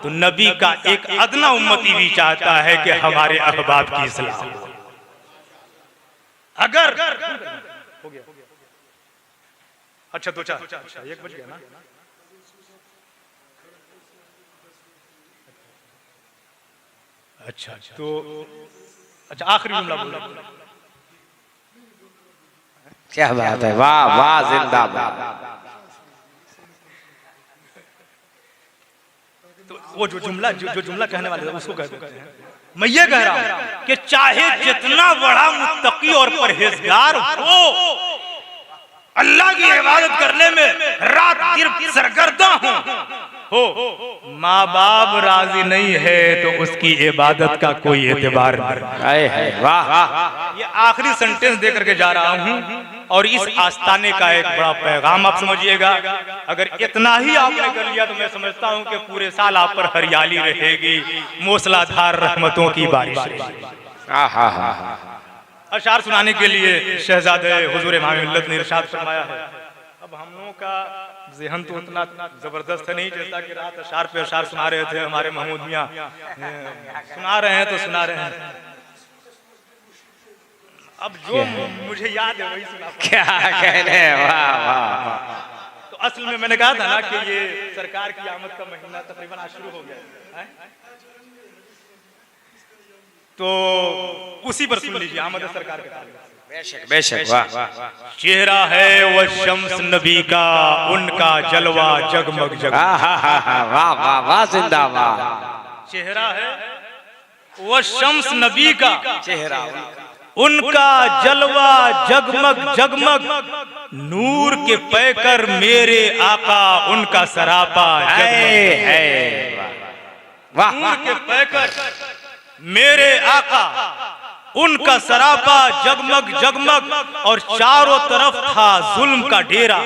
तो नबी का एक अदना उम्मती भी चाहता है कि हमारे अहबाब की इस्लाह हो। अगर हो गया अच्छा 2-4 अच्छा 1 बज गया ना। अच्छा तो अच्छा आखिरी जुमला बोला। क्या बात है, वाह वाह, जिंदाबाद। तो वो जो जुमला कहने वाले थे उसको कह देते हैं। मैं ये कह रहा हूं कि चाहे जितना बड़ा मुत्तकी और परहेजगार हो, अल्लाह की इबादत करने में रात दिन सरगर्दा हो, माँ बाप राजी नहीं है तो उसकी इबादत का कोई एतबार नहीं है। वाह, ये आखिरी सेंटेंस देकर के जा रहा हूं और इस आस्ताने का एक बड़ा पैगाम आप समझिएगा। अगर इतना ही आपने कर लिया तो मैं समझता हूं कि पूरे साल आप पर हरियाली रहेगी, मूसलाधार रहमतों की बारिश रहेगी। अशार सुनाने के लिए शहजादे हुजूर इमाम मिल्लत ने इरशाद फरमाया है। अब हम लोगों का ज़हन तो उतना जबरदस्त है नहीं, जैसा कि रात अशार पे अशार सुना रहे थे हमारे महमूद मियां, सुना रहे हैं तो सुना रहे हैं। अब जो मुझे याद है वही सुना। क्या कह रहे हैं, वाह वाह। तो असल में मैंने कहा था ना कि ये सरकार की आमद का महीना तकरीबन आज शुरू हो गया है, तो उसी पर सुन लीजिए आमद सरकार के ताल्लुक से। बेशक बेशक, वाह वाह। चेहरा है वो शम्स नबी का, उनका जलवा जगमग जगमग। वाह वाह वाह, जिंदाबाद। चेहरा है वो शम्स नबी का, चेहरा उनका जलवा जगमग जगमग, नूर के पैकर मेरे आका, उनका सरापा जगमग है। वाह, नूर के पैकर मेरे आका, उनका सरापा जगमग जगमग, और चारों तरफ था जुल्म का डेरा,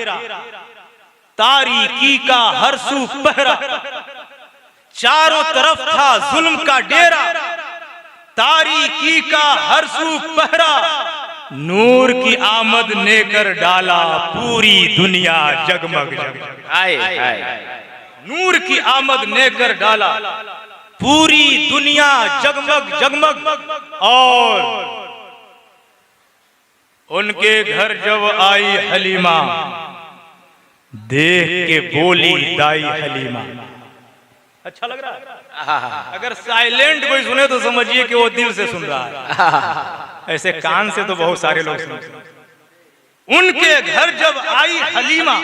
तारीकी का हर सू पहरा। चारों तरफ था जुल्म का डेरा, तारीकी का हर सू पहरा, नूर की आमद ने कर डाला पूरी दुनिया जगमग जगमग। नूर की आमद ने कर डाला पूरी दुनिया जगमग जगमग। और उनके घर जब आई हलीमा, देख के बोली दाई हलीमा। अच्छा लग रहा है? अगर साइलेंट कोई सुने तो समझिए कि वो दिल से सुन रहा है, ऐसे कान से तो बहुत सारे लोग सुनते हैं। उनके घर जब आई हलीमा,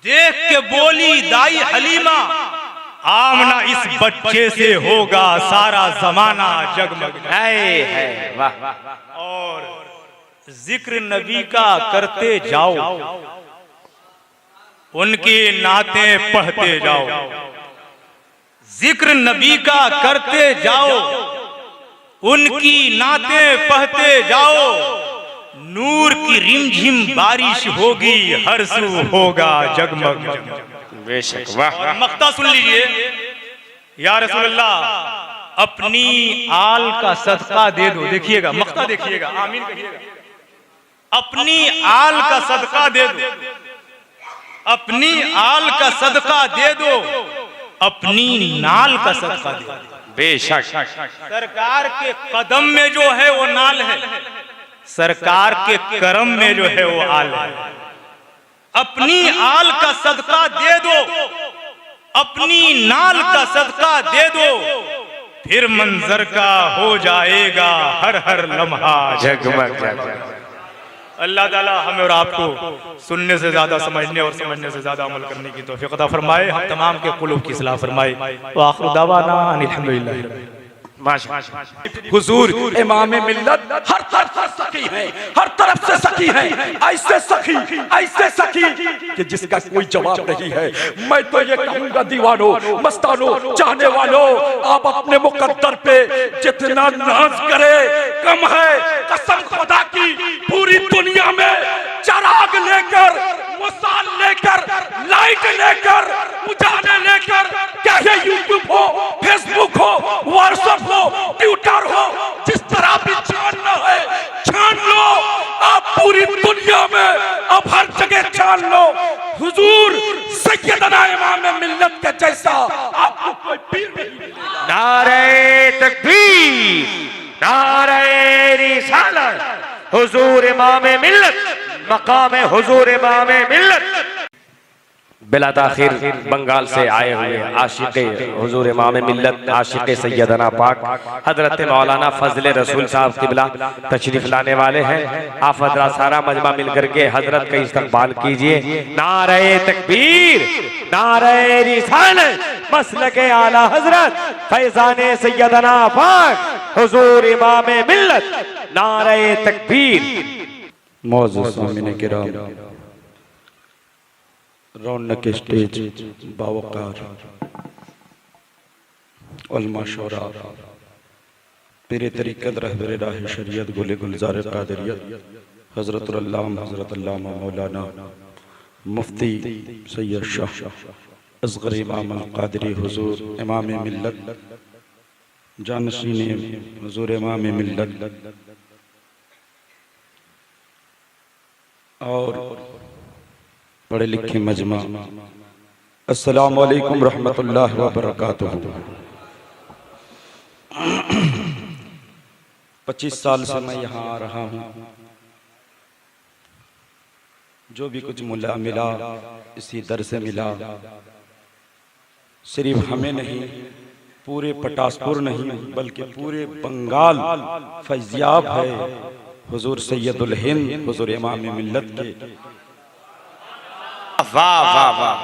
देख के बोली दाई हलीमा, आमना इस बच्चे से होगा सारा जमाना जगमग है। वाह। और जिक्र नबी का करते जाओ, उनके नाते पढ़ते जाओ। जिक्र नबी का करते जाओ, उनकी नाते पढ़ते जाओ, नूर की रिमझिम बारिश होगी, हर सू होगा जगमग जगमग। बेशक, वाह। मक्ता सुन लीजिए। या रसूल अल्लाह, अपनी आल का सदका दे दो। देखिएगा मक्ता, देखिएगा, आमीन कहिएगा। अपनी आल का सदका दे दो, अपनी आल का सदका दे दो, अपनी नाल का सदका दे दो। बेशक, सरकार के कदम में जो है वो नाल है, सरकार के करम में जो है वो आल है। अपनी आल का सदका दे दो, अपनी नाल का सदका दे दो, फिर मंजर का हो जाएगा हर हर लम्हा जगमग जगमग। अल्लाह ताला हमें और आपको सुनने से ज्यादा समझने और समझने से ज्यादा अमल करने की तौफीक अता फरमाए। हम तमाम के कुलूब की इस्लाह फरमाए। व आखिर दावाना अल्हम्दुलिल्लाह। हुजूर इमाम मिल्लत हर तरफ से सखी है, हर तरफ से सखी है, ऐसे सखी कि जिसका कोई जवाब नहीं है। मैं तो ये कहूंगा दीवानों, मस्तानों, चाहने वालों, आप अपने मुकद्दर पे जितना नाज करे कम है। कसम खुदा की, पूरी दुनिया में चराग लेकर, मुसाल लेकर, लाइट लेकर, उजाले लेकर, चाहे यूट्यूब हो, फेसबुक हो, व्हाट्सएप हो, ट्विटर हो, जिस तरह भी छानना है छान लो। आप पूरी दुनिया में अब हर जगह जान लो, हुजूर सैयदना इमाम मिल्लत के जैसा आपको कोई पीर नहीं मिलेगा। नारे तकबीर, नारे रिसालत, हुजूर इमाम मिल्लत, मकाम हुजूर इमाम मिल्लत। बिला ताखिर बंगाल से आए हुए आशिक़े हुजूर इमाम मिल्लत, आशिक़े सैयदना पाक हजरत मौलाना फजले रसूल साहब क़िबला तशरीफ लाने वाले हैं। आप हजरात सारा मजमा मिलकर के हजरत का इस्तकबाल कीजिए। नारे तकबीर, नारे रिसालत, मसलके आला हजरत फैज़ाने सैयदना पाक हुजूर इमाम मिल्लत, नारे तकबीर। मौजूद सामीन किराम, रौनक स्टेज बावकार उलमा शोरा, पीरे तरीक़त रहबरे राह शरीयत गुले गुलजार कादरियत हजरत अल्लामा मौलाना मुफ्ती सैयद शाह असग़र इमाम कादरी हुजूर इमाम मिल्लत, जानशीन हुजूर इमाम मिल्लत और पढ़े लिखे मजमा, अस्सलामु अलैकुम रहमतुल्लाहि व बरकातुहू। 25 साल से मैं यहाँ आ रहा हूँ। जो भी कुछ मिला इसी दर से मिला। सिर्फ हमें नहीं, पूरे पटासपुर नहीं बल्कि पूरे बंगाल फैज़याब है हुजूर सैयदुल हिंद हुजूर इमाम मिल्लत के वाह वाह वाह,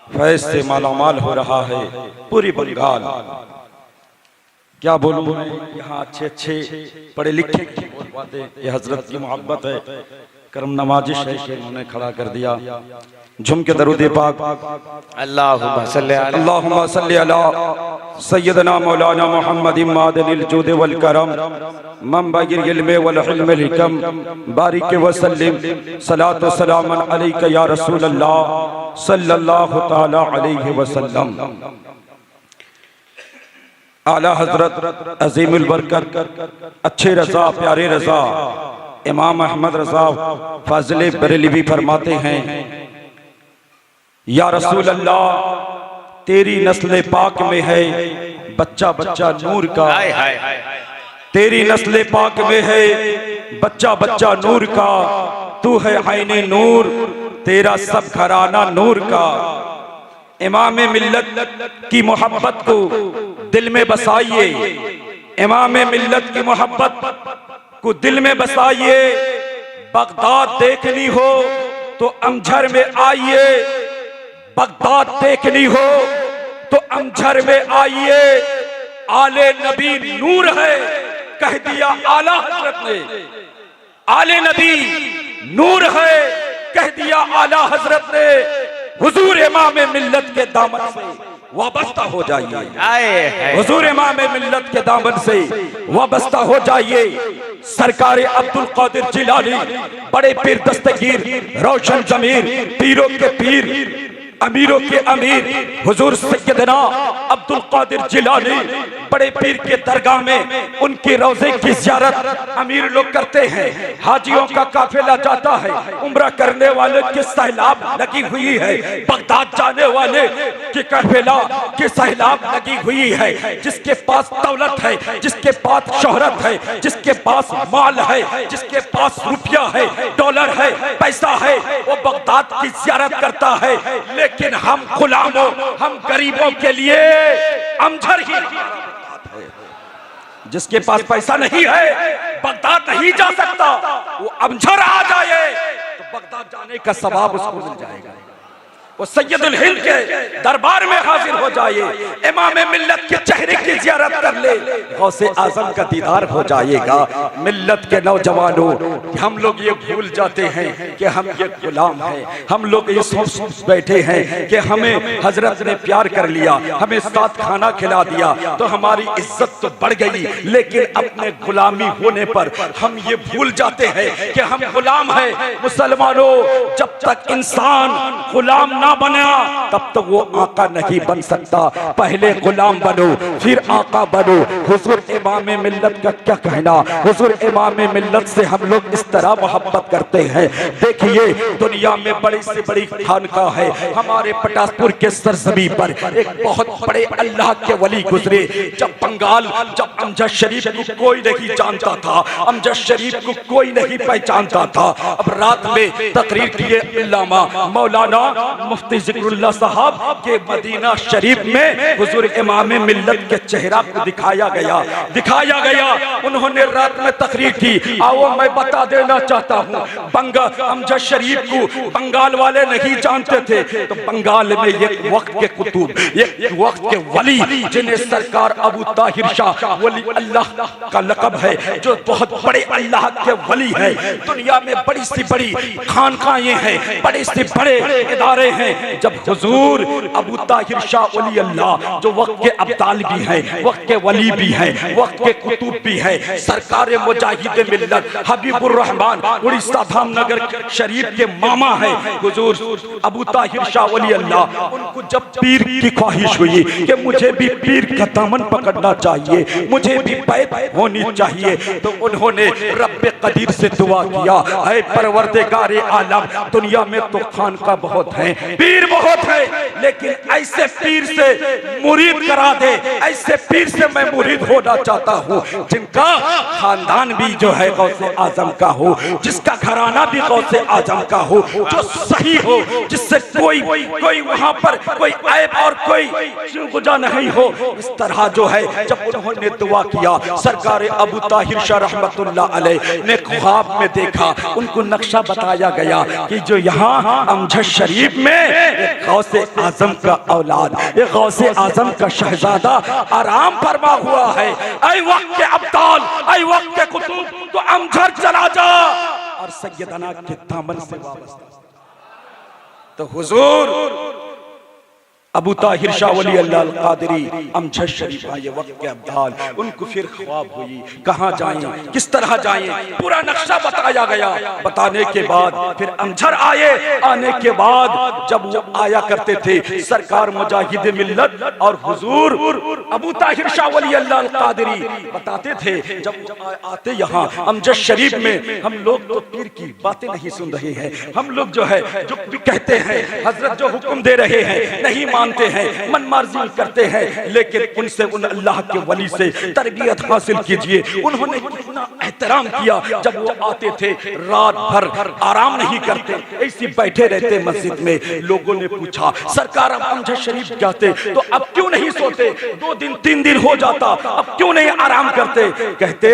फैज़ से मालामाल हो रहा है पूरी बंगाल। क्या बोलूं मैं, यहाँ अच्छे अच्छे पढ़े लिखे बोल पाते, ये हजरत की मोहब्बत है, करम नवाजिश है कि उन्होंने खड़ा कर दिया। झुम के दरूद पाक, अल्लाहुम्मा सल्ली अला सैयदना मौलाना मुहम्मद मादनिल जूद वल करम मंबगिल इल्म वल हिल्म हिकम बारिक व सल्लिम सलात व सलाम अलैका या रसूल अल्लाह सल्लल्लाहु तआला अलैहि वसल्लम। आला हजरत अजीमुल बरकत अच्छे रजा प्यारे रजा इमाम अहमद रजा फाजिले बरेलवी फरमाते हैं, या रसूल अल्लाह तेरी नस्ल पाक में है बच्चा बच्चा नूर का, तेरी नस्ल पाक में है बच्चा बच्चा नूर का, तू है आईने नूर तेरा सब घराना नूर का। इमाम मिल्लत की मोहब्बत को दिल में बसाइए, इमाम मिल्लत की मोहब्बत को दिल में बसाइए। बगदाद देखनी हो तो अमझर में आइए, बगदाद देखनी हो तो अमझर में आइए। आले नबी नूर है कह दिया आला हजरत ने, आले नबी नूर है कह दिया आला हजरत ने। हुजूर इमाम मिल्लत के दामन से वाबस्ता हो जाइए, हुजूर इमाम मिल्लत के दामन से वाबस्ता हो जाइए। सरकार अब्दुल कादिर जिलानी बड़े पीर दस्तगीर रोशन जमीर पीरों के पीर अमीरों के अमीर हुजूर सैयदना अब्दुल कादिर जिलानी बड़े पीर के दरगाह में उनके रोजे की ज़ियारत अमीर लोग करते हैं। हाजियों का काफिला जाता है, उम्रा करने वाले की सैलाब लगी हुई है, बगदाद जाने वाले की काफिला की सैलाब लगी हुई है। जिसके पास दौलत है, जिसके पास शोहरत है, जिसके पास माल है, जिसके पास रुपया है, डॉलर है, पैसा है, वो बगदाद की ज़ियारत करता है। लेकिन हम गुलामों, हम गरीबों के लिए अमझर ही, जिसके पास पैसा नहीं है बगदाद नहीं जा सकता, वो अमझर आ जाए तो बगदाद जाने का सवाब उसको मिल जाएगा। वो सैयदुल हिंद के दरबार में हाजिर हो जाए, इमाम मिल्लत के चेहरे की ज़ियारत कर ले, गौसे आज़म का दीदार हो जाएगा। मिल्लत के नौजवानों, हम लोग ये भूल जाते हैं कि हम ये गुलाम हैं। हम लोग ये सोच बैठे हैं कि हमें हजरत ने प्यार कर लिया, हमें साथ खाना खिला दिया तो हमारी इज्जत तो बढ़ गई। लेकिन अपने गुलामी होने पर हम ये भूल जाते हैं कि हम गुलाम हैं। मुसलमानों, जब तक इंसान गुलाम ना बना तब तक वो आका नहीं बन सकता। पहले गुलाम बनो फिर आका बनो। हुजूर इमाम मिल्लत का क्या कहना, हुजूर इमाम मिल्लत से हम लोग इस तरह मोहब्बत करते हैं। देखिए दुनिया में बड़ी से बड़ी खानका है। हमारे पटासपुर के सरजमी पर एक बहुत बड़े अल्लाह के वली गुजरे। जब बंगाल, जब अमजद शरीफ को कोई नहीं जानता था, अमजद शरीफ को कोई नहीं पहचानता था। अब रात में तकरीर किए अल्लामा मौलाना मुफ्ती जिक्रुल्लाह साहब के मदीना शरीफ में हुजूर इमाम मिल्लत के चेहरा को दिखाया गया। उन्होंने रात में तकरीर की। आओ मैं बता देना चाहता हूँ, अमजद शरीफ को बंगाल वाले नहीं जानते थे, तो बंगाल में एक वक्त के कुतुब, एक वक्त के वली, जिन्हें सरकार अबू ताहिर शाह वली अल्लाह का लक़ब है, जो बहुत बड़े अल्लाह के वली है। दुनिया में बड़ी सी बड़ी खानकाएं हैं, बड़े से बड़े इदारे हैं। जब हुजूर अबू ताहिर शाह वली अल्लाह, जो वक्त के अब्दाल भी हैं, वक्त के वली भी हैं, वक्त के कुतुब भी हैं, सरकार मुजाहिद मिल्लत हबीबुर रहमान उड़ीसा धामनगर शरीफ के मामा है हुजूर अबू ताहिर शाह वली अल्लाह। उनको जब पीर की ख्वाहिश हुई कि मुझे भी पीर का दामन पकड़ना चाहिए, मुझे भी बैत होनी चाहिए, तो उन्होंने रब्बे कदीर से दुआ किया, ऐ परवरदिगारे आलम, दुनिया में तो खानका बहुत है, पीर बहुत है, लेकिन ऐसे पीर से मुरीद करा दे, ऐसे पीर से मैं मुरीद होना चाहता हूँ जिनका खानदान भी जो है गौसे आजम का हो, जिसका घराना भी गौसे आजम का हो, जो सही हो, जिससे कोई वहां पर कोई ऐब और कोई गुजा नहीं हो। इस तरह जो है जब उन्होंने दुआ किया, सरकार अबू ताहिर शाह रहमतुल्लाह अलैह ने ख्वाब में देखा, उनको नक्शा बताया गया कि जो यहाँ अमजद शरीफ में गौसे आजम का औलाद, एक गौसे आजम का शहजादा आराम फरमा हुआ है। ऐ वक्त के अब्दाल, ऐ वक्त के कुतुब, तो अमजद चला जा और सैयदना के दामन से वाबस्ता। तो हुजूर अबू ताहिर शाह वली अल्लाह अल कादरी अमजद शरीफ आए वक्त के अब्दाल, उनको फिर ख्वाब हुई कहाँ जाएं, किस तरह जाएं, पूरा नक्शा बताया गया। बताने के बाद फिर अमजद आए। आने के बाद जब वो आया करते थे सरकार मुजाहिद मिल्लत और हुजूर अबू ताहिर शाह वली अल्लाह अल कादरी बताते थे, जब वो आते यहाँ अमजद शरीफ में, हम लोग तो पीर की बातें नहीं सुन रहे हैं, हम लोग जो है जो कहते हैं हजरत जो हुक्म दे रहे हैं नहीं मानते हैं, मनमर्जी करते हैं, लेकिन उनसे, उन अल्लाह के वली से तरबियत हासिल कीजिए। उन्होंने कितना एहतराम किया। जब वो आते थे रात भर आराम नहीं करते, ऐसे बैठे रहते मस्जिद में। लोगों ने पूछा सरकार अब अमजद शरीफ जाते तो अब क्यों नहीं सोते, 2 दिन 3 दिन हो जाता, अब क्यों नहीं आराम करते? कहते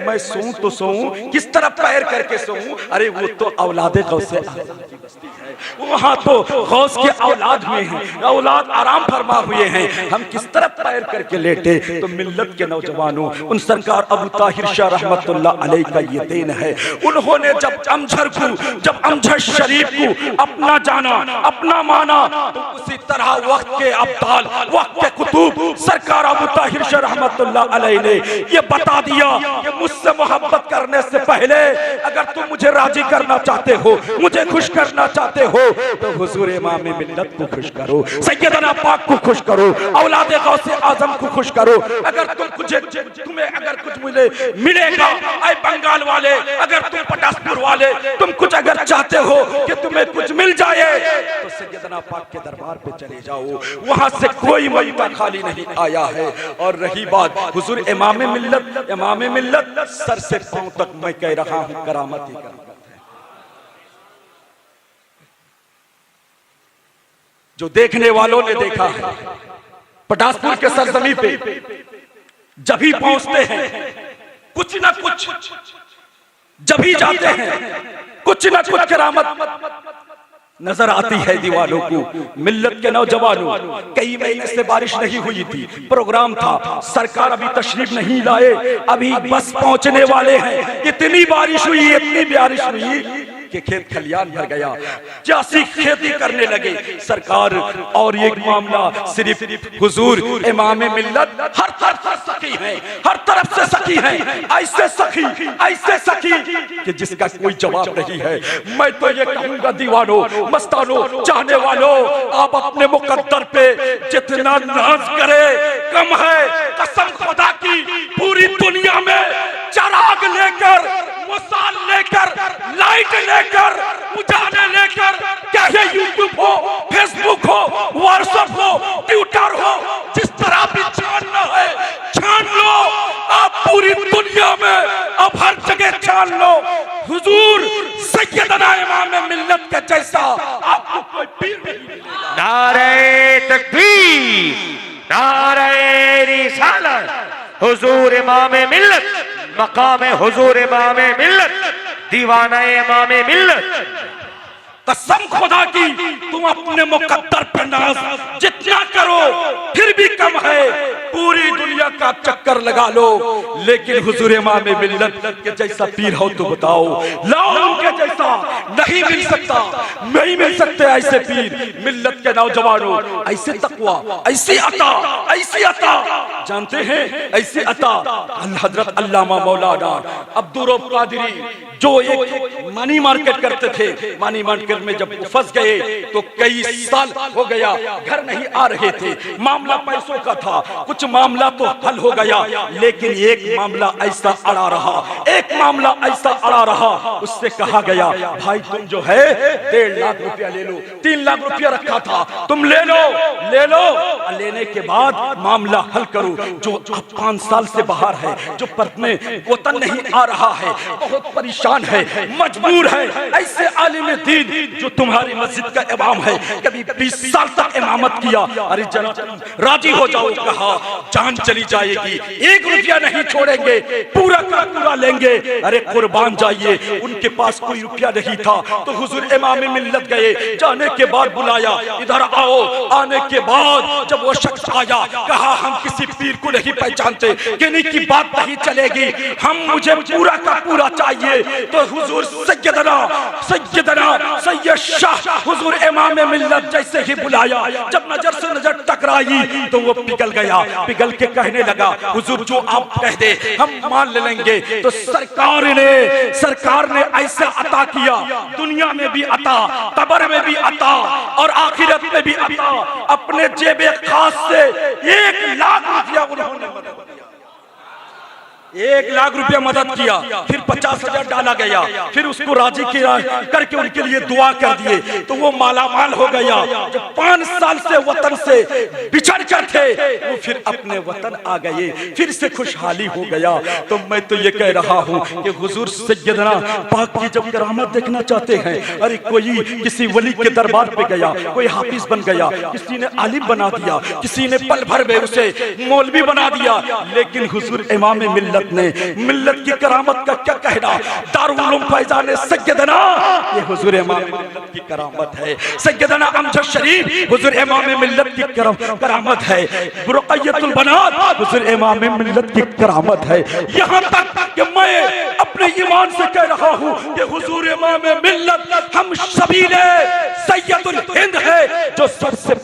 मैं सोऊं तो सोऊं, किस तरह पैर करके सोऊं? अरे वो तो औलादे गौसे आजम की बस्ती है, वहां तो गौस के औलाद हुए हैं, औलाद आराम फरमा हुए हैं, हम किस तरह पैर करके लेटे? तो मिल्लत के नौजवानों, उन सरकार अबू ताहिर शाह रहमतुल्लाह अलैह का ये देन है। उन्होंने जब अमजद शरीफ को अपना जाना, अपना माना, तो उसी तरह वक्त के अब्दाल, वक्त के कुतुब सरकार अबू ताहिर शाह रहमतुल्लाह अलैह ने ये बता दिया कि मुझसे मोहब्बत करने से पहले अगर तुम मुझे राजी करना चाहते हो, मुझे खुश करना चाहते हो, तो हुजूर इमाम मिल्लत को खुश करो, सैयदना पाक को खुश करो, औलाद गौसे आजम को खुश करो। अगर तुम्हें अगर कुछ मिलेगा, ऐ बंगाल वाले, अगर तुम पटासपुर वाले, तुम कुछ अगर चाहते हो कि तुम्हें कुछ मिल जाए, तो सैयदना पाक के दरबार पे चले जाओ, वहां से कोई मौका खाली नहीं आया है। और रही बात हुजूर इमाम मिल्लत सर से पांव तक मैं कह रहा हूं करामत ही करामत है। जो देखने वालों ने देखा है, पटासपुर के सरजमी पे जब ही पहुंचते हैं कुछ ना कुछ, जब ही जाते हैं कुछ ना कुछ करामत नजर आती है दीवानों को। मिल्लत के नौजवानों, कई महीने से बारिश नहीं हुई थी, प्रोग्राम था, सरकार अभी तशरीफ नहीं लाए, अभी बस पहुंचने वाले हैं। इतनी बारिश हुई के खेत खलियान भर गया, जासी खेती करने लगे सरकार। और एक मामला सिर्फ हुजूर इमाम मिल्लत हर तरफ से सखी है, हर तरफ से सखी है, ऐसे सखी कि जिसका कोई जवाब नहीं है। मैं तो ये कहूंगा दीवानों, मस्तानों, चाहने वालों, आप अपने मुकद्दर पे जितना नाज करे कम है। कसम खुदा की पूरी दुनिया में चराग लेकर, मुसाल लेकर, लाइट लेकर, उजाले लेकर, चाहे यूट्यूब हो, फेसबुक हो, व्हाट्सएप हो, ट्विटर हो, जिस तरह भी छानना है छान लो। आप पूरी दुनिया में अब हर जगह छान लो, हुजूर सैयदना इमाम मिल्लत के जैसा आपको कोई पीर नहीं मिलेगा। नारे तकबीर, नारे रिसालत, हुजूर इमाम मिल्लत, मकाम हुजूर इमाम मिल्लत, दीवाना इमाम मिल्लत। कसम खुदा की तुम अपने मुकद्दर पर नाज जितना करो फिर भी कम है। पूरी दुनिया का चक्कर लगा लो, लेकिन हुजूर इमाम मिल्लत के जैसा पीर हो तो बताओ, लाओ उनके जैसा। नहीं मिल सकता, नहीं मिल सकते ऐसे पीर। मिल्लत के नौजवानों, ऐसे तकवा, ऐसी अता, ऐसी अता जानते हैं, ऐसी अता हजरत अल्लामा मौलाना अब्दुल रऊफ कादरी जो एक मनी मार्केट करते थे, मनी मार्केट में जब फंस गए तो कई साल हो गया, घर नहीं आ रहे थे। मामला पैसों का था, कुछ मामला तो हल हो गया, लेकिन एक मामला ऐसा अड़ा रहा, एक मामला ऐसा अड़ा रहा। उससे कहा गया भाई तुम जो है 1.5 लाख रुपया ले लो, 3 लाख रुपया रखा था तुम ले लो, ले लो। लेने के बाद मामला हल करो। जो 5 साल से बाहर है, जो अपने वतन नहीं आ रहा है, बहुत परेशान है, मजबूर है, ऐसे आलिम दीन जो तुम्हारी मस्जिद का इमाम है, कभी 20 साल तक इमामत किया, अरे जनाब राजी हो जाओ, कहा जान चली जाएगी, 1 रुपया नहीं छोड़ेंगे, पूरा का पूरा लेंगे, अरे कुर्बान जाइए। उनके पास कोई रुपया नहीं था तो हुजूर इमाम मिल्लत गए, जाने के बाद बुलाया, इधर आओ। आने के बाद जब वो शख्स आया, कहा हम किसी पीर को नहीं पहचानते, कहने की बात नहीं चलेगी, मुझे पूरा का पूरा चाहिए। तो हुजूर सैयदना सैयद शाह हुजूर इमाम मिल्लत जैसे ही बुलाया, जब नजर से नजर टकराई तो वो पिघल गया, पिघल के कहने लगा हुजूर जो आप कह दे हम मान लेंगे। तो सरकार ने ऐसे अता किया, दुनिया में भी अता, कब्र में भी अता और आखिरत में भी अता। अपने जेबे खास से 1 लाख रुपया उन्होंने मदद किया, 1 लाख रुपया मदद किया, फिर 50,000 डाला गया, फिर उसको राजी करके उनके लिए दुआ कर दिए तो वो मालामाल हो गया। जब 5 साल से वतन से बिछड़ कर थे वो फिर अपने वतन आ गए, फिर से खुशहाली हो गया। तो मैं तो ये कह रहा हूँ कि हुजूर सैयदना पाक की जब करामत देखना चाहते हैं, अरे कोई किसी वली के दरबार पे गया, कोई हाफिज बन गया, किसी ने आलिम बना दिया, किसी ने पल भर में उसे मौलवी बना दिया, लेकिन हुजूर इमाम मिल्लत ने मिल्लत की करामत का क्या कहना। दारुल उलूम फैजान सैयदना ये हुजूर इमाम मिल्लत की करामत है, सैयदना अमजद शरीफ हुजूर इमाम मिल्लत की करामत है, रुक़य्यतुल बनात हुजूर इमाम मिल्लत की करामत है। यहाँ तक कि मैं अपने ईमान से कह रहा हूँ कि हुजूर इमाम मिल्लत हम सबीले सैयदुल हिंद है, जो सबसे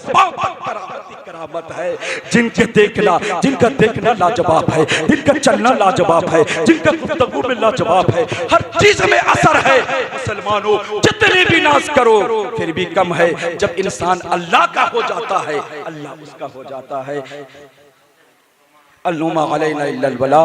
करामत है। जिनका देखना लाजवाब है, जिनका चलना लाजवाब है, जिनका गुफ्तगू में लाजवाब है, हर चीज में असर है। मुसलमानों जितने भी नाज करो फिर भी कम है। जब इंसान अल्लाह का हो जाता है, अल्लाह उसका हो जाता है। अल्लुमा अलैना इल्लल बला।